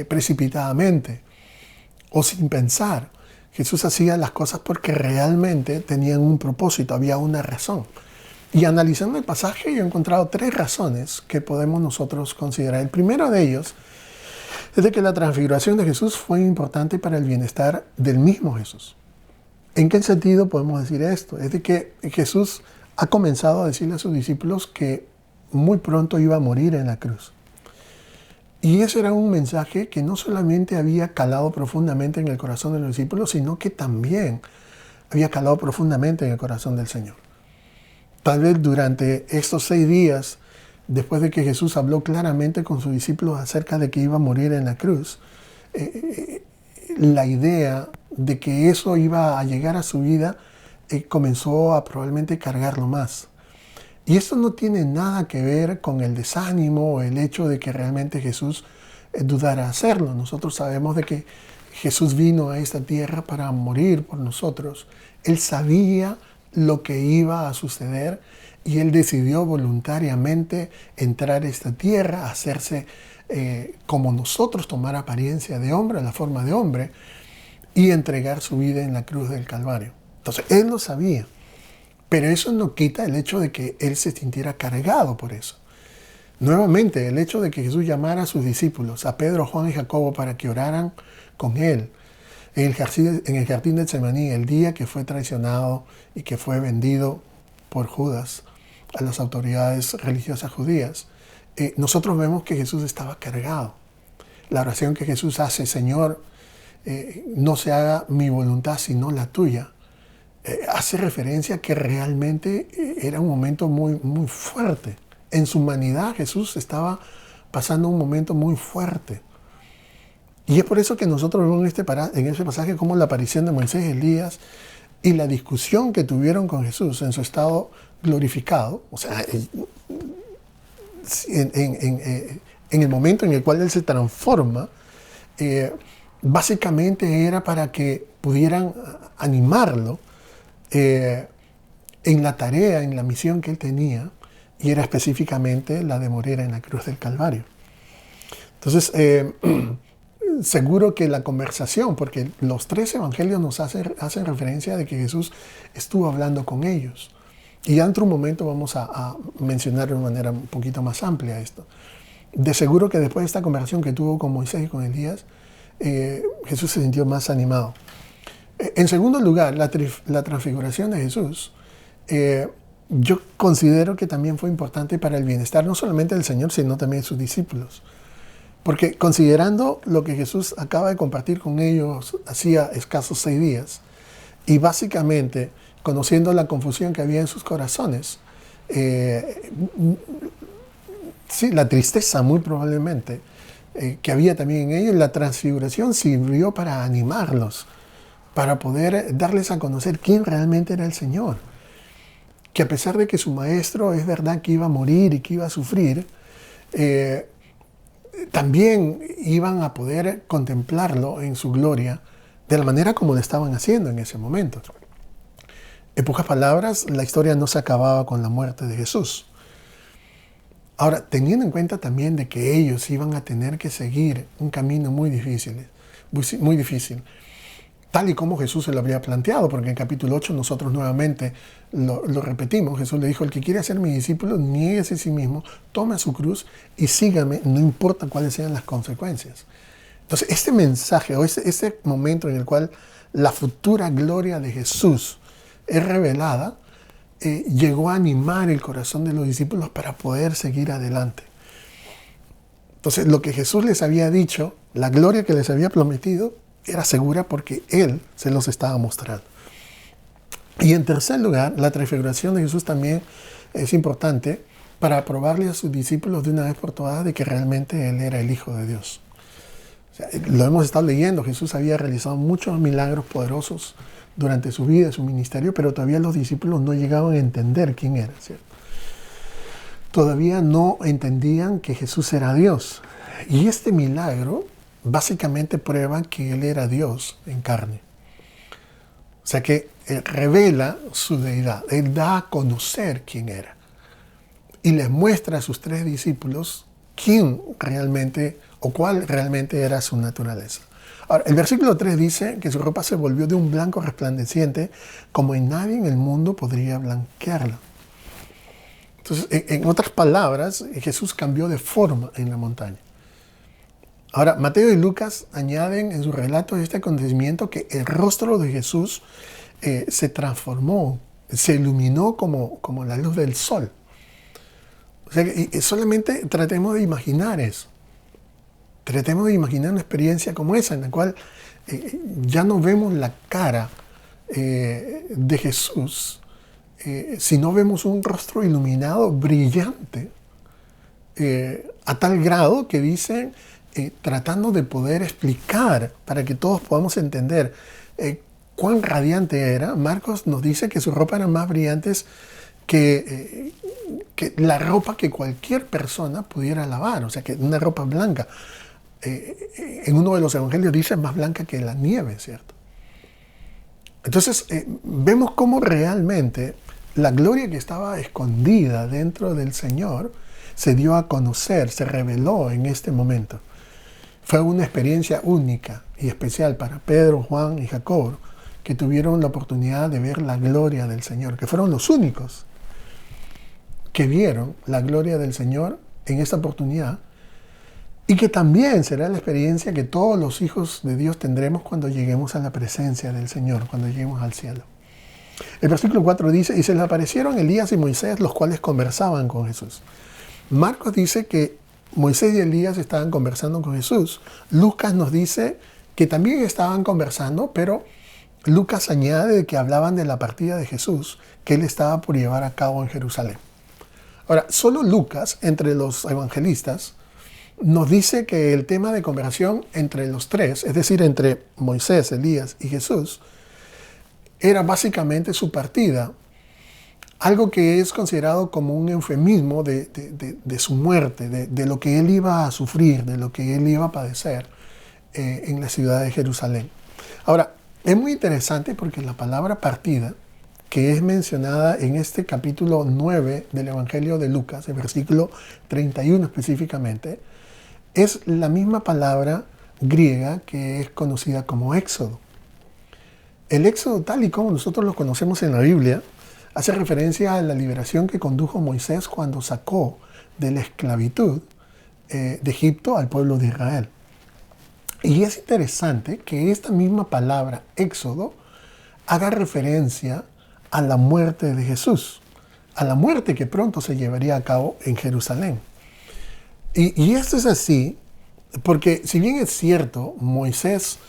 precipitadamente o sin pensar. Jesús hacía las cosas porque realmente tenían un propósito, había una razón. Y analizando el pasaje, yo he encontrado 3 razones que podemos nosotros considerar. El primero de ellos es de que la transfiguración de Jesús fue importante para el bienestar del mismo Jesús. ¿En qué sentido podemos decir esto? Es de que Jesús ha comenzado a decirle a sus discípulos que muy pronto iba a morir en la cruz. Y ese era un mensaje que no solamente había calado profundamente en el corazón de los discípulos, sino que también había calado profundamente en el corazón del Señor. Tal vez durante estos 6 días, después de que Jesús habló claramente con sus discípulos acerca de que iba a morir en la cruz, la idea de que eso iba a llegar a su vida comenzó a probablemente cargarlo más. Y esto no tiene nada que ver con el desánimo o el hecho de que realmente Jesús dudara hacerlo. Nosotros sabemos de que Jesús vino a esta tierra para morir por nosotros. Él sabía lo que iba a suceder y Él decidió voluntariamente entrar a esta tierra, hacerse como nosotros, tomar apariencia de hombre, la forma de hombre, y entregar su vida en la cruz del Calvario. Entonces, Él lo sabía. Pero eso no quita el hecho de que Él se sintiera cargado por eso. Nuevamente, el hecho de que Jesús llamara a sus discípulos, a Pedro, Juan y Jacobo, para que oraran con Él en el jardín de Getsemaní, el día que fue traicionado y que fue vendido por Judas a las autoridades religiosas judías, nosotros vemos que Jesús estaba cargado. La oración que Jesús hace, Señor, no se haga mi voluntad sino la tuya, hace referencia a que realmente era un momento muy, muy fuerte. En su humanidad Jesús estaba pasando un momento muy fuerte. Y es por eso que nosotros vemos en este pasaje como la aparición de Moisés y Elías y la discusión que tuvieron con Jesús en su estado glorificado, o sea, en el momento en el cual Él se transforma, básicamente era para que pudieran animarlo en la tarea, en la misión que Él tenía, y era específicamente la de morir en la cruz del Calvario. Entonces, seguro que la conversación, porque los 3 evangelios nos hacen referencia de que Jesús estuvo hablando con ellos. Y ya dentro de un momento vamos a mencionar de una manera un poquito más amplia esto. De seguro que después de esta conversación que tuvo con Moisés y con Elías, Jesús se sintió más animado. En segundo lugar, la transfiguración de Jesús yo considero que también fue importante para el bienestar no solamente del Señor, sino también de sus discípulos. Porque considerando lo que Jesús acaba de compartir con ellos hacía escasos 6 días, y básicamente conociendo la confusión que había en sus corazones, sí, la tristeza muy probablemente que había también en ellos, la transfiguración sirvió para animarlos, para poder darles a conocer quién realmente era el Señor. Que a pesar de que su maestro es verdad que iba a morir y que iba a sufrir, también iban a poder contemplarlo en su gloria de la manera como lo estaban haciendo en ese momento. En pocas palabras, la historia no se acababa con la muerte de Jesús. Ahora, teniendo en cuenta también de que ellos iban a tener que seguir un camino muy difícil, tal y como Jesús se lo habría planteado, porque en capítulo 8 nosotros nuevamente lo repetimos. Jesús le dijo: el que quiere ser mi discípulo, niéguese a sí mismo, tome su cruz y sígame, no importa cuáles sean las consecuencias. Entonces, este mensaje o este momento en el cual la futura gloria de Jesús es revelada, llegó a animar el corazón de los discípulos para poder seguir adelante. Entonces, lo que Jesús les había dicho, la gloria que les había prometido, era segura porque Él se los estaba mostrando. Y en tercer lugar, la transfiguración de Jesús también es importante para probarle a sus discípulos de una vez por todas de que realmente Él era el Hijo de Dios. O sea, lo hemos estado leyendo, Jesús había realizado muchos milagros poderosos durante su vida, su ministerio, pero todavía los discípulos no llegaban a entender quién era, ¿cierto? Todavía no entendían que Jesús era Dios. Y este milagro básicamente prueba que Él era Dios en carne. O sea que Él revela su deidad, Él da a conocer quién era. Y les muestra a sus 3 discípulos quién realmente o cuál realmente era su naturaleza. Ahora, el versículo 3 dice que su ropa se volvió de un blanco resplandeciente, como en nadie en el mundo podría blanquearla. Entonces, en otras palabras, Jesús cambió de forma en la montaña. Ahora, Mateo y Lucas añaden en su relato de este acontecimiento que el rostro de Jesús se transformó, se iluminó como la luz del sol. O sea, y solamente tratemos de imaginar eso. Tratemos de imaginar una experiencia como esa, en la cual ya no vemos la cara de Jesús, sino vemos un rostro iluminado, brillante, a tal grado que dicen, tratando de poder explicar para que todos podamos entender cuán radiante era, Marcos nos dice que sus ropas eran más brillantes que la ropa que cualquier persona pudiera lavar, o sea, que una ropa blanca. En uno de los evangelios dice más blanca que la nieve, ¿cierto? Entonces, vemos cómo realmente la gloria que estaba escondida dentro del Señor se dio a conocer, se reveló en este momento. Fue una experiencia única y especial para Pedro, Juan y Jacobo, que tuvieron la oportunidad de ver la gloria del Señor, que fueron los únicos que vieron la gloria del Señor en esta oportunidad, y que también será la experiencia que todos los hijos de Dios tendremos cuando lleguemos a la presencia del Señor, cuando lleguemos al cielo. El versículo 4 dice: y se les aparecieron Elías y Moisés, los cuales conversaban con Jesús. Marcos dice que Moisés y Elías estaban conversando con Jesús. Lucas nos dice que también estaban conversando, pero Lucas añade que hablaban de la partida de Jesús que él estaba por llevar a cabo en Jerusalén. Ahora, solo Lucas, entre los evangelistas, nos dice que el tema de conversación entre los 3, es decir, entre Moisés, Elías y Jesús, era básicamente su partida, algo que es considerado como un eufemismo de su muerte, de lo que él iba a sufrir, de lo que él iba a padecer en la ciudad de Jerusalén. Ahora, es muy interesante porque la palabra partida, que es mencionada en este capítulo 9 del Evangelio de Lucas, el versículo 31 específicamente, es la misma palabra griega que es conocida como éxodo. El éxodo, tal y como nosotros lo conocemos en la Biblia, hace referencia a la liberación que condujo Moisés cuando sacó de la esclavitud de Egipto al pueblo de Israel. Y es interesante que esta misma palabra éxodo haga referencia a la muerte de Jesús, a la muerte que pronto se llevaría a cabo en Jerusalén. Y esto es así porque, si bien es cierto, Moisés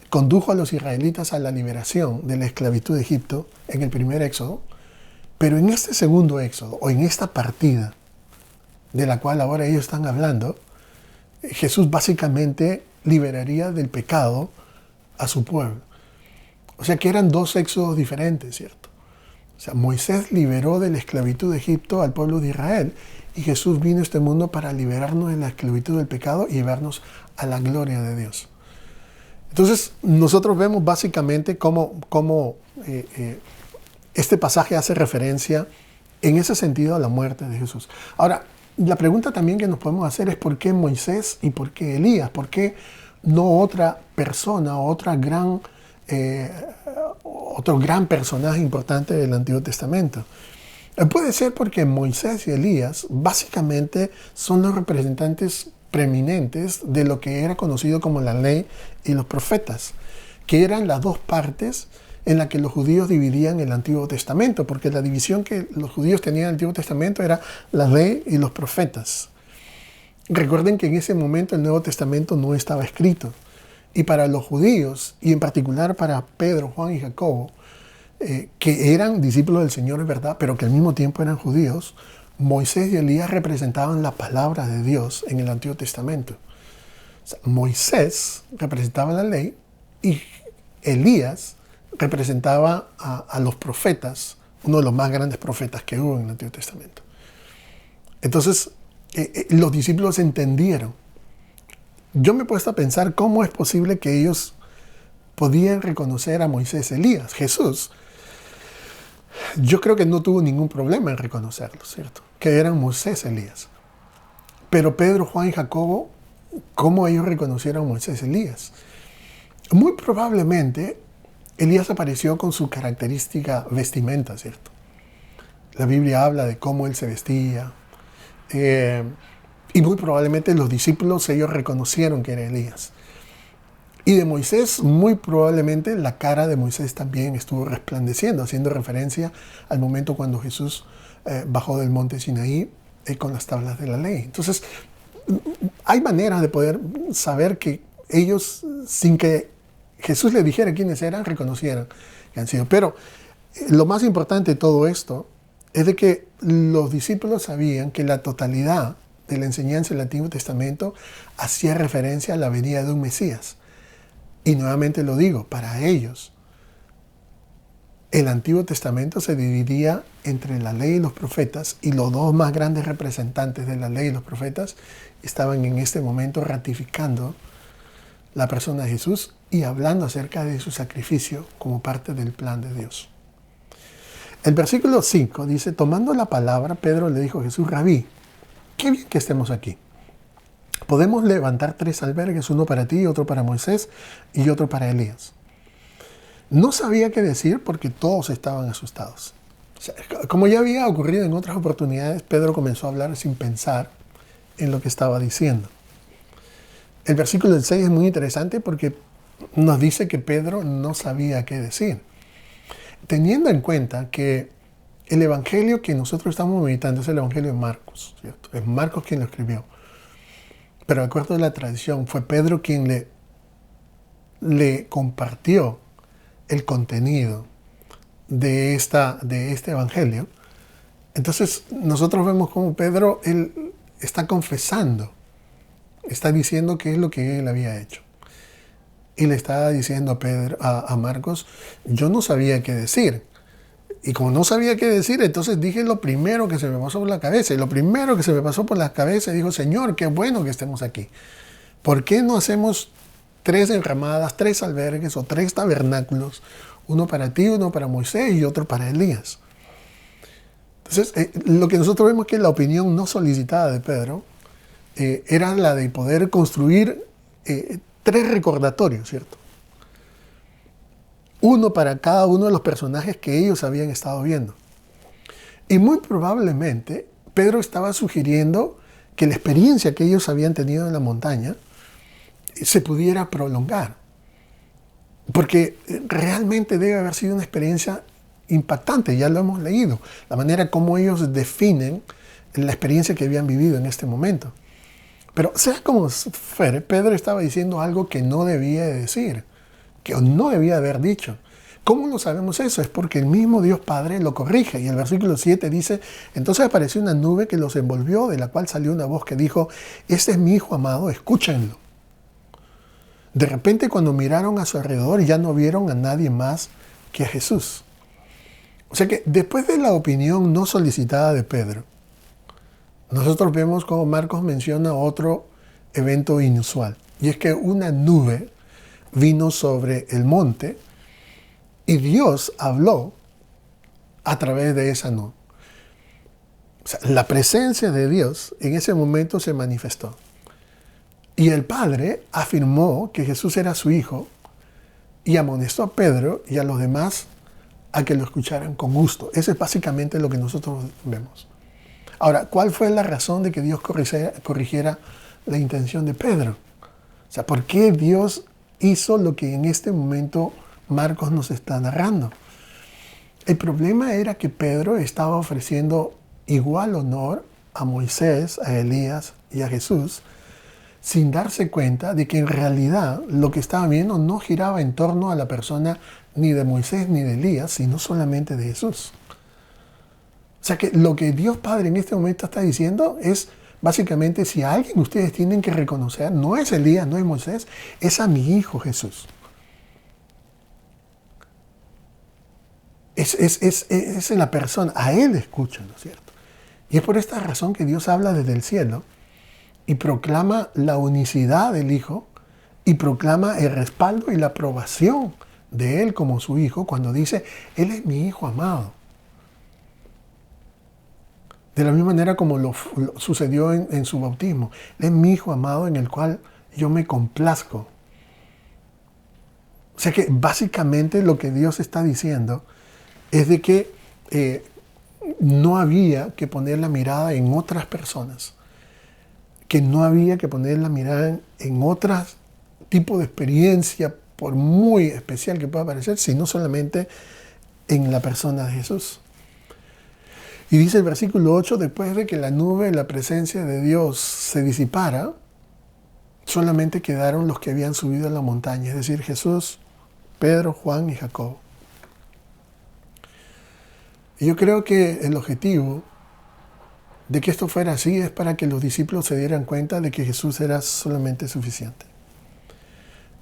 condujo a los israelitas a la liberación de la esclavitud de Egipto en el primer éxodo, pero en este segundo éxodo, o en esta partida de la cual ahora ellos están hablando, Jesús básicamente liberaría del pecado a su pueblo. O sea que eran dos éxodos diferentes, ¿cierto? O sea, Moisés liberó de la esclavitud de Egipto al pueblo de Israel, y Jesús vino a este mundo para liberarnos de la esclavitud del pecado y llevarnos a la gloria de Dios. Entonces, nosotros vemos básicamente cómo este pasaje hace referencia en ese sentido a la muerte de Jesús. Ahora, la pregunta también que nos podemos hacer es ¿por qué Moisés y por qué Elías? ¿Por qué no otra persona o otro gran personaje importante del Antiguo Testamento? Puede ser porque Moisés y Elías básicamente son los representantes preeminentes de lo que era conocido como la ley y los profetas, que eran las dos partes en la que los judíos dividían el Antiguo Testamento, porque la división que los judíos tenían en el Antiguo Testamento era la ley y los profetas. Recuerden que en ese momento el Nuevo Testamento no estaba escrito, y para los judíos, y en particular para Pedro, Juan y Jacobo, que eran discípulos del Señor, es verdad, pero que al mismo tiempo eran judíos, Moisés y Elías representaban la palabra de Dios en el Antiguo Testamento. O sea, Moisés representaba la ley y Elías representaba a los profetas, uno de los más grandes profetas que hubo en el Antiguo Testamento. Entonces, los discípulos entendieron. Yo me he puesto a pensar cómo es posible que ellos podían reconocer a Moisés y Elías. Jesús, yo creo que no tuvo ningún problema en reconocerlos, ¿cierto? Que eran Moisés y Elías. Pero Pedro, Juan y Jacobo, ¿cómo ellos reconocieron a Moisés y Elías? Muy probablemente Elías apareció con su característica vestimenta, ¿cierto? La Biblia habla de cómo él se vestía. Y muy probablemente los discípulos, ellos reconocieron que era Elías. Y de Moisés, muy probablemente la cara de Moisés también estuvo resplandeciendo, haciendo referencia al momento cuando Jesús bajó del monte Sinaí con las tablas de la ley. Entonces, hay maneras de poder saber que ellos, sin que Jesús les dijera quiénes eran, reconocieran que han sido. Pero lo más importante de todo esto es de que los discípulos sabían que la totalidad de la enseñanza del Antiguo Testamento hacía referencia a la venida de un Mesías. Y nuevamente lo digo, para ellos, el Antiguo Testamento se dividía entre la ley y los profetas, y los dos más grandes representantes de la ley y los profetas estaban en este momento ratificando la persona de Jesús y hablando acerca de su sacrificio como parte del plan de Dios. El versículo 5 dice, tomando la palabra, Pedro le dijo a Jesús, Rabí, qué bien que estemos aquí. Podemos levantar 3 albergues, uno para ti, otro para Moisés y otro para Elías. No sabía qué decir porque todos estaban asustados. O sea, como ya había ocurrido en otras oportunidades, Pedro comenzó a hablar sin pensar en lo que estaba diciendo. El versículo del 6 es muy interesante porque nos dice que Pedro no sabía qué decir. Teniendo en cuenta que el evangelio que nosotros estamos meditando es el evangelio de Marcos, ¿cierto? Es Marcos quien lo escribió. Pero de acuerdo a la tradición, fue Pedro quien le compartió el contenido de este evangelio. Entonces, nosotros vemos cómo Pedro, él está confesando, está diciendo qué es lo que él había hecho. Y le está diciendo a Marcos, yo no sabía qué decir. Y como no sabía qué decir, entonces dije lo primero que se me pasó por la cabeza. Y lo primero que se me pasó por la cabeza, dijo, Señor, qué bueno que estemos aquí. ¿Por qué no hacemos 3 enramadas, 3 albergues o 3 tabernáculos? Uno para ti, uno para Moisés y otro para Elías. Entonces, lo que nosotros vemos que la opinión no solicitada de Pedro era la de poder construir 3 recordatorios, ¿cierto? Uno para cada uno de los personajes que ellos habían estado viendo. Y muy probablemente Pedro estaba sugiriendo que la experiencia que ellos habían tenido en la montaña se pudiera prolongar. Porque realmente debe haber sido una experiencia impactante, ya lo hemos leído, la manera como ellos definen la experiencia que habían vivido en este momento. Pero sea como fuere, Pedro estaba diciendo algo que no debía de decir, que no debía haber dicho. ¿Cómo lo sabemos eso? Es porque el mismo Dios Padre lo corrige. Y el versículo 7 dice, entonces apareció una nube que los envolvió, de la cual salió una voz que dijo, este es mi Hijo amado, escúchenlo. De repente cuando miraron a su alrededor ya no vieron a nadie más que a Jesús. O sea que después de la opinión no solicitada de Pedro, nosotros vemos como Marcos menciona otro evento inusual. Y es que una nube vino sobre el monte y Dios habló a través de esa nube. O sea, la presencia de Dios en ese momento se manifestó. Y el Padre afirmó que Jesús era su Hijo y amonestó a Pedro y a los demás a que lo escucharan con gusto. Eso es básicamente lo que nosotros vemos. Ahora, ¿cuál fue la razón de que Dios corrigiera la intención de Pedro? O sea, ¿por qué Dios hizo lo que en este momento Marcos nos está narrando? El problema era que Pedro estaba ofreciendo igual honor a Moisés, a Elías y a Jesús, sin darse cuenta de que en realidad lo que estaba viendo no giraba en torno a la persona ni de Moisés ni de Elías, sino solamente de Jesús. O sea que lo que Dios Padre en este momento está diciendo es básicamente si a alguien ustedes tienen que reconocer, no es Elías, no es Moisés, es a mi Hijo Jesús. Es la persona, a Él escuchan, ¿no es cierto? Y es por esta razón que Dios habla desde el cielo y proclama la unicidad del Hijo y proclama el respaldo y la aprobación de Él como su Hijo cuando dice, Él es mi Hijo amado. De la misma manera como lo sucedió en su bautismo. Él es mi Hijo amado en el cual yo me complazco. O sea que básicamente lo que Dios está diciendo es de que no había que poner la mirada en otras personas, que no había que poner la mirada en otro tipo de experiencia, por muy especial que pueda parecer, sino solamente en la persona de Jesús. Y dice el versículo 8, después de que la nube, la presencia de Dios se disipara, solamente quedaron los que habían subido a la montaña, es decir, Jesús, Pedro, Juan y Jacobo. Y yo creo que el objetivo de que esto fuera así es para que los discípulos se dieran cuenta de que Jesús era solamente suficiente.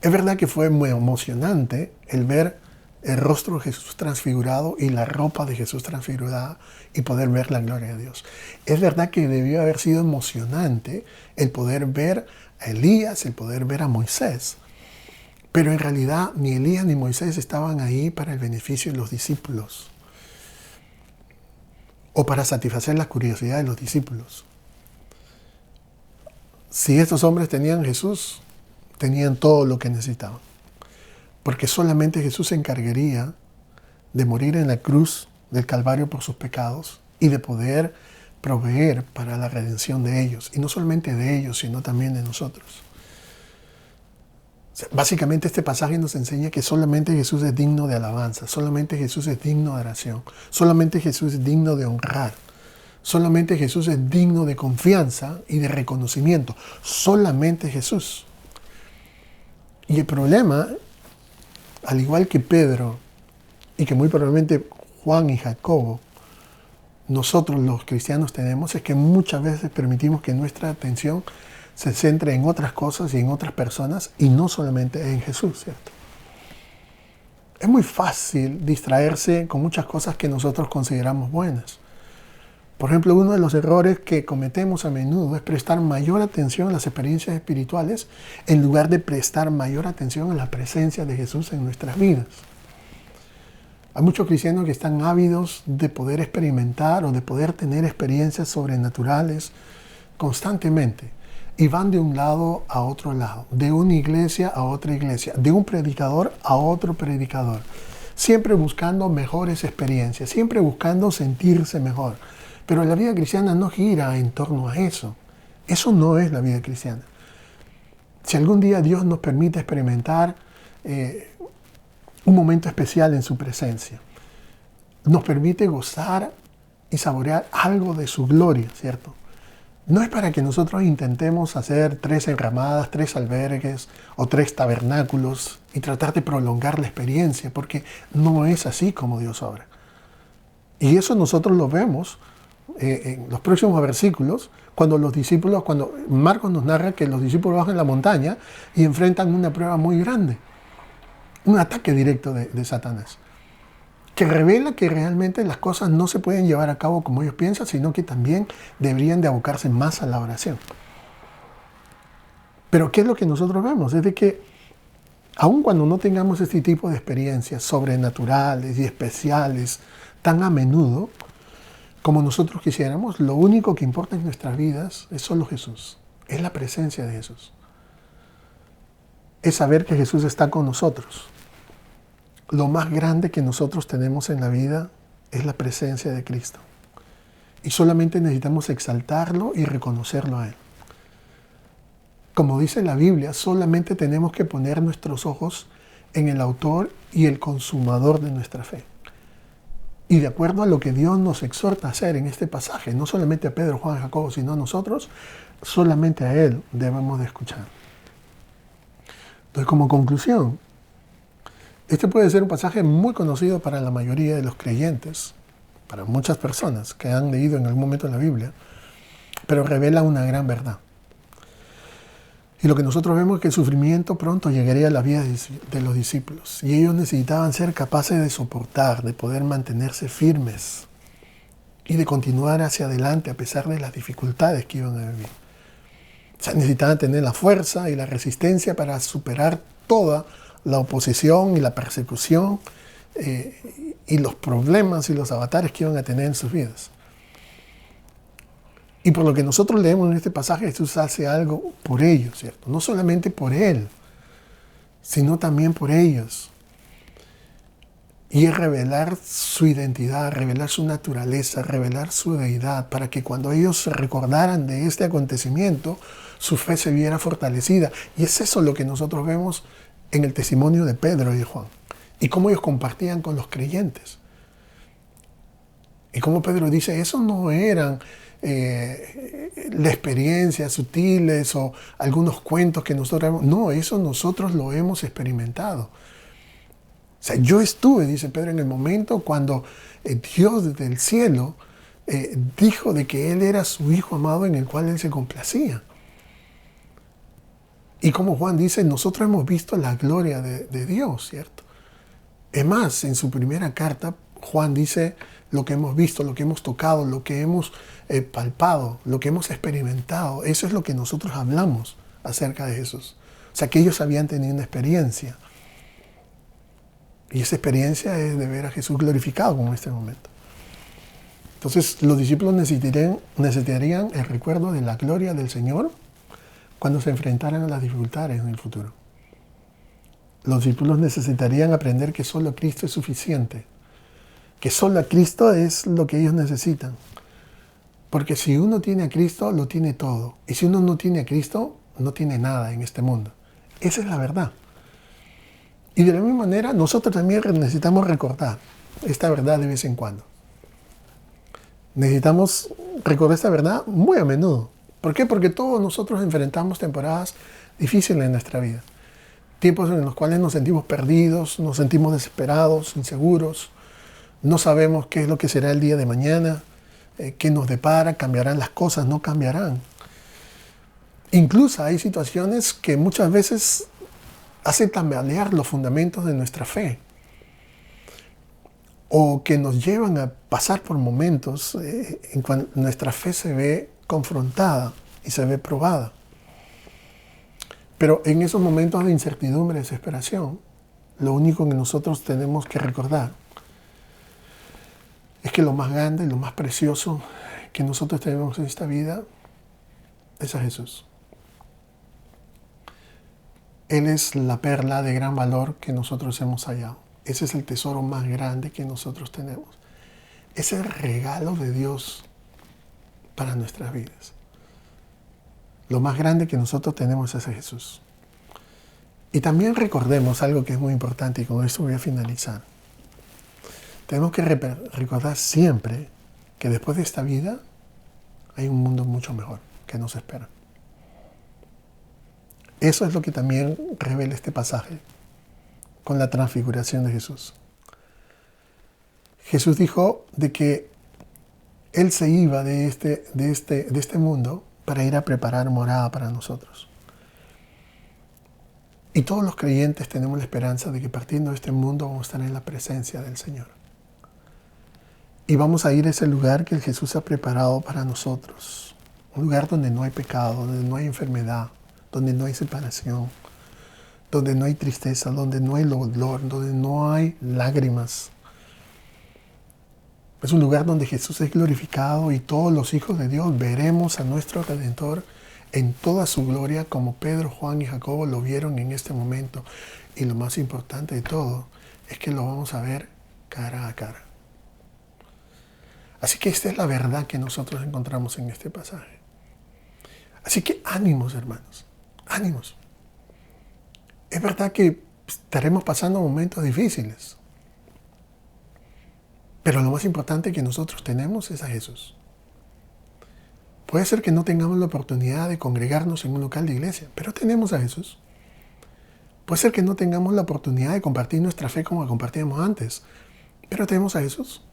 Es verdad que fue muy emocionante el ver el rostro de Jesús transfigurado y la ropa de Jesús transfigurada y poder ver la gloria de Dios. Es verdad que debió haber sido emocionante el poder ver a Elías, el poder ver a Moisés. Pero en realidad ni Elías ni Moisés estaban ahí para el beneficio de los discípulos o para satisfacer la curiosidad de los discípulos. Si estos hombres tenían Jesús, tenían todo lo que necesitaban. Porque solamente Jesús se encargaría de morir en la cruz del Calvario por sus pecados y de poder proveer para la redención de ellos. Y no solamente de ellos, sino también de nosotros. O sea, básicamente este pasaje nos enseña que solamente Jesús es digno de alabanza, solamente Jesús es digno de oración, solamente Jesús es digno de honrar, solamente Jesús es digno de confianza y de reconocimiento, solamente Jesús. Y el problema, al igual que Pedro y que muy probablemente Juan y Jacobo, nosotros los cristianos tenemos, es que muchas veces permitimos que nuestra atención se centre en otras cosas y en otras personas y no solamente en Jesús, ¿cierto? Es muy fácil distraerse con muchas cosas que nosotros consideramos buenas. Por ejemplo, uno de los errores que cometemos a menudo es prestar mayor atención a las experiencias espirituales en lugar de prestar mayor atención a la presencia de Jesús en nuestras vidas. Hay muchos cristianos que están ávidos de poder experimentar o de poder tener experiencias sobrenaturales constantemente y van de un lado a otro lado, de una iglesia a otra iglesia, de un predicador a otro predicador, siempre buscando mejores experiencias, siempre buscando sentirse mejor. Pero la vida cristiana no gira en torno a eso. Eso no es la vida cristiana. Si algún día Dios nos permite experimentar un momento especial en su presencia, nos permite gozar y saborear algo de su gloria, ¿cierto? No es para que nosotros intentemos hacer 3 enramadas, 3 albergues o 3 tabernáculos y tratar de prolongar la experiencia, porque no es así como Dios obra. Y eso nosotros lo vemos en los próximos versículos, cuando Marcos nos narra que los discípulos bajan la montaña y enfrentan una prueba muy grande, un ataque directo de Satanás, que revela que realmente las cosas no se pueden llevar a cabo como ellos piensan, sino que también deberían de abocarse más a la oración. Pero ¿qué es lo que nosotros vemos? Es de que aun cuando no tengamos este tipo de experiencias sobrenaturales y especiales tan a menudo como nosotros quisiéramos, lo único que importa en nuestras vidas es solo Jesús, es la presencia de Jesús. Es saber que Jesús está con nosotros. Lo más grande que nosotros tenemos en la vida es la presencia de Cristo. Y solamente necesitamos exaltarlo y reconocerlo a Él. Como dice la Biblia, solamente tenemos que poner nuestros ojos en el autor y el consumador de nuestra fe. Y de acuerdo a lo que Dios nos exhorta a hacer en este pasaje, no solamente a Pedro, Juan, Jacobo, sino a nosotros, solamente a Él debemos de escuchar. Entonces, como conclusión, este puede ser un pasaje muy conocido para la mayoría de los creyentes, para muchas personas que han leído en algún momento la Biblia, pero revela una gran verdad. Y lo que nosotros vemos es que el sufrimiento pronto llegaría a la vida de los discípulos. Y ellos necesitaban ser capaces de soportar, de poder mantenerse firmes y de continuar hacia adelante a pesar de las dificultades que iban a vivir. O sea, necesitaban tener la fuerza y la resistencia para superar toda la oposición y la persecución y los problemas y los avatares que iban a tener en sus vidas. Y por lo que nosotros leemos en este pasaje, Jesús hace algo por ellos, ¿cierto? No solamente por Él, sino también por ellos. Y es revelar su identidad, revelar su naturaleza, revelar su deidad, para que cuando ellos se recordaran de este acontecimiento, su fe se viera fortalecida. Y es eso lo que nosotros vemos en el testimonio de Pedro y de Juan. Y cómo ellos compartían con los creyentes. Y como Pedro dice, eso no eran las experiencias sutiles o algunos cuentos que nosotros hemos... No, eso nosotros lo hemos experimentado. O sea, yo estuve, dice Pedro, en el momento cuando Dios desde el cielo dijo de que Él era su Hijo amado en el cual Él se complacía. Y como Juan dice, nosotros hemos visto la gloria de Dios, ¿cierto? Es más, en su primera carta, Juan dice lo que hemos visto, lo que hemos tocado, lo que hemos palpado, lo que hemos experimentado. Eso es lo que nosotros hablamos acerca de Jesús. O sea, que ellos habían tenido una experiencia. Y esa experiencia es de ver a Jesús glorificado como en este momento. Entonces, los discípulos necesitarían el recuerdo de la gloria del Señor cuando se enfrentaran a las dificultades en el futuro. Los discípulos necesitarían aprender que solo Cristo es suficiente, que solo a Cristo es lo que ellos necesitan. Porque si uno tiene a Cristo, lo tiene todo. Y si uno no tiene a Cristo, no tiene nada en este mundo. Esa es la verdad. Y de la misma manera, nosotros también necesitamos recordar esta verdad de vez en cuando. Necesitamos recordar esta verdad muy a menudo. ¿Por qué? Porque todos nosotros enfrentamos temporadas difíciles en nuestra vida. Tiempos en los cuales nos sentimos perdidos, nos sentimos desesperados, inseguros. No sabemos qué es lo que será el día de mañana, qué nos depara, cambiarán las cosas, no cambiarán. Incluso hay situaciones que muchas veces hacen tambalear los fundamentos de nuestra fe o que nos llevan a pasar por momentos en cuando nuestra fe se ve confrontada y se ve probada. Pero en esos momentos de incertidumbre, desesperación, lo único que nosotros tenemos que recordar es que lo más grande, lo más precioso que nosotros tenemos en esta vida es a Jesús. Él es la perla de gran valor que nosotros hemos hallado. Ese es el tesoro más grande que nosotros tenemos. Es el regalo de Dios para nuestras vidas. Lo más grande que nosotros tenemos es a Jesús. Y también recordemos algo que es muy importante y con esto voy a finalizar. tenemos que recordar siempre que después de esta vida hay un mundo mucho mejor que nos espera. Eso es lo que también revela este pasaje con la transfiguración de Jesús. Jesús dijo de que Él se iba de este mundo para ir a preparar morada para nosotros. Y todos los creyentes tenemos la esperanza de que partiendo de este mundo vamos a estar en la presencia del Señor. Y vamos a ir a ese lugar que Jesús ha preparado para nosotros. Un lugar donde no hay pecado, donde no hay enfermedad, donde no hay separación, donde no hay tristeza, donde no hay dolor, donde no hay lágrimas. Es un lugar donde Jesús es glorificado y todos los hijos de Dios veremos a nuestro Redentor en toda su gloria, como Pedro, Juan y Jacobo lo vieron en este momento. Y lo más importante de todo es que lo vamos a ver cara a cara. Así que esta es la verdad que nosotros encontramos en este pasaje. Así que ánimos, hermanos, ánimos. Es verdad que estaremos pasando momentos difíciles, pero lo más importante que nosotros tenemos es a Jesús. Puede ser que no tengamos la oportunidad de congregarnos en un local de iglesia, pero tenemos a Jesús. Puede ser que no tengamos la oportunidad de compartir nuestra fe como la compartíamos antes, pero tenemos a Jesús.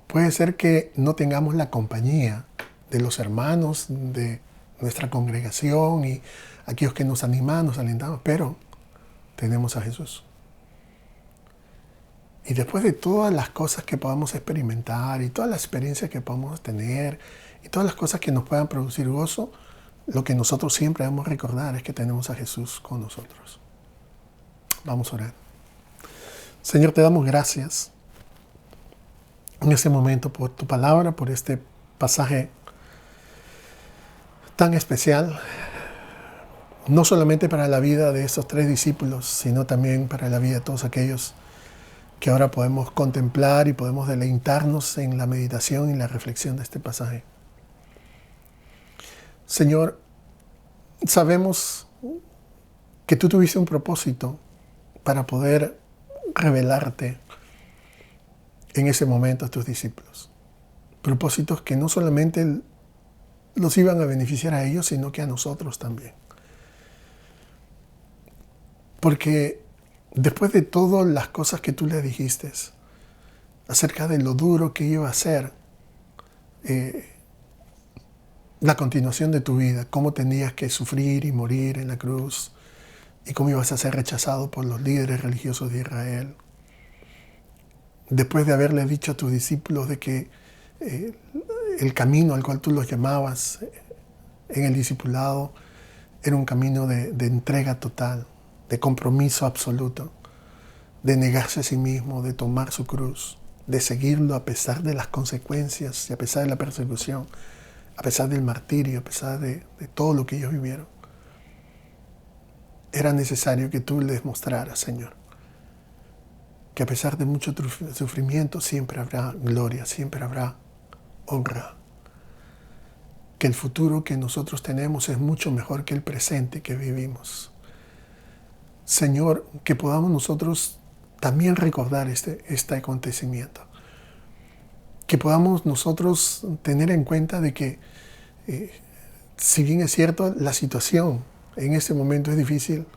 Puede ser que no tengamos la compañía de los hermanos de nuestra congregación y aquellos que nos animan, nos alentamos, pero tenemos a Jesús. Y después de todas las cosas que podamos experimentar y todas las experiencias que podamos tener y todas las cosas que nos puedan producir gozo, lo que nosotros siempre debemos recordar es que tenemos a Jesús con nosotros. Vamos a orar. Señor, te damos gracias en este momento por tu palabra, por este pasaje tan especial, no solamente para la vida de estos 3 discípulos, sino también para la vida de todos aquellos que ahora podemos contemplar y podemos deleitarnos en la meditación y la reflexión de este pasaje. Señor, sabemos que tú tuviste un propósito para poder revelarte en ese momento a tus discípulos. Propósitos que no solamente los iban a beneficiar a ellos, sino que a nosotros también. Porque después de todas las cosas que tú le dijiste acerca de lo duro que iba a ser la continuación de tu vida, cómo tenías que sufrir y morir en la cruz y cómo ibas a ser rechazado por los líderes religiosos de Israel. Después de haberle dicho a tus discípulos de que el camino al cual tú los llamabas en el discipulado era un camino de entrega total, de compromiso absoluto, de negarse a sí mismo, de tomar su cruz, de seguirlo a pesar de las consecuencias y a pesar de la persecución, a pesar del martirio, a pesar de todo lo que ellos vivieron. Era necesario que tú les mostraras, Señor, que a pesar de mucho sufrimiento siempre habrá gloria, siempre habrá honra. Que el futuro que nosotros tenemos es mucho mejor que el presente que vivimos. Señor, que podamos nosotros también recordar este acontecimiento. Que podamos nosotros tener en cuenta de que, si bien es cierto, la situación en este momento es difícil,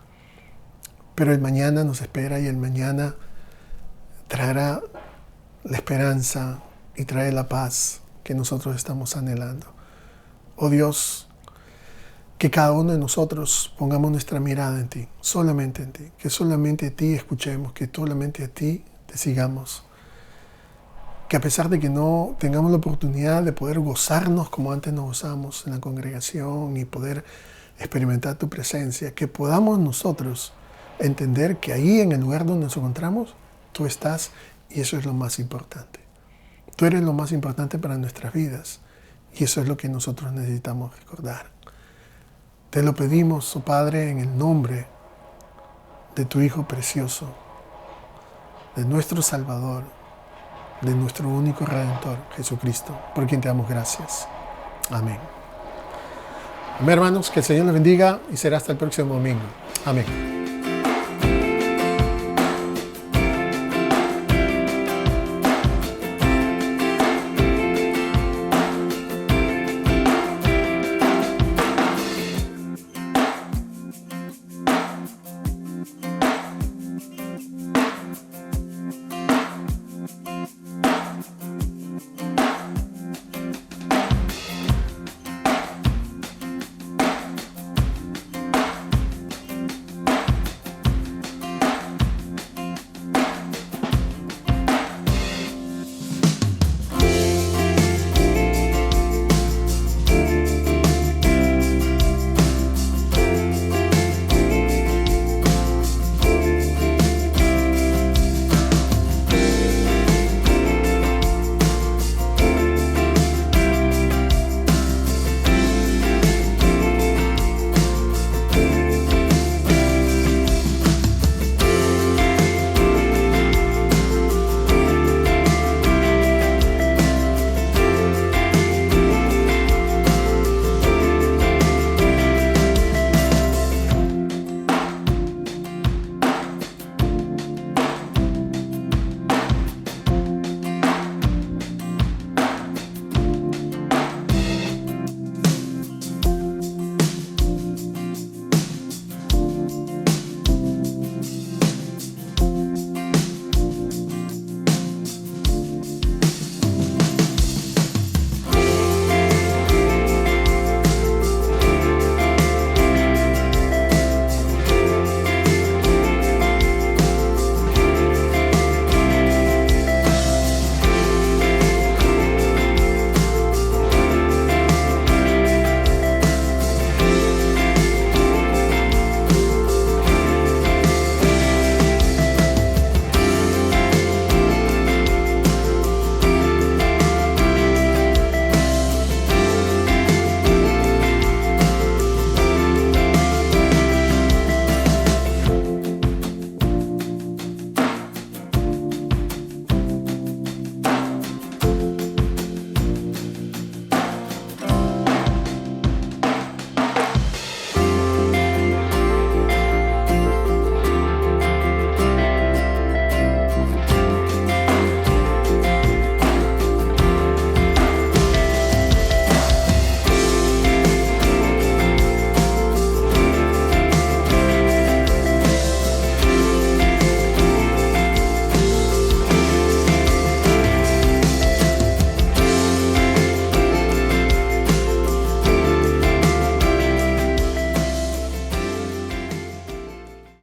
pero el mañana nos espera y el mañana traerá la esperanza y trae la paz que nosotros estamos anhelando. Oh Dios, que cada uno de nosotros pongamos nuestra mirada en ti, solamente en ti, que solamente a ti escuchemos, que solamente a ti te sigamos. Que a pesar de que no tengamos la oportunidad de poder gozarnos como antes nos gozamos en la congregación y poder experimentar tu presencia, que podamos nosotros entender que ahí en el lugar donde nos encontramos, tú estás y eso es lo más importante. Tú eres lo más importante para nuestras vidas y eso es lo que nosotros necesitamos recordar. Te lo pedimos, oh Padre, en el nombre de tu Hijo precioso, de nuestro Salvador, de nuestro único Redentor, Jesucristo, por quien te damos gracias. Amén. Amén, hermanos, que el Señor les bendiga y será hasta el próximo domingo. Amén.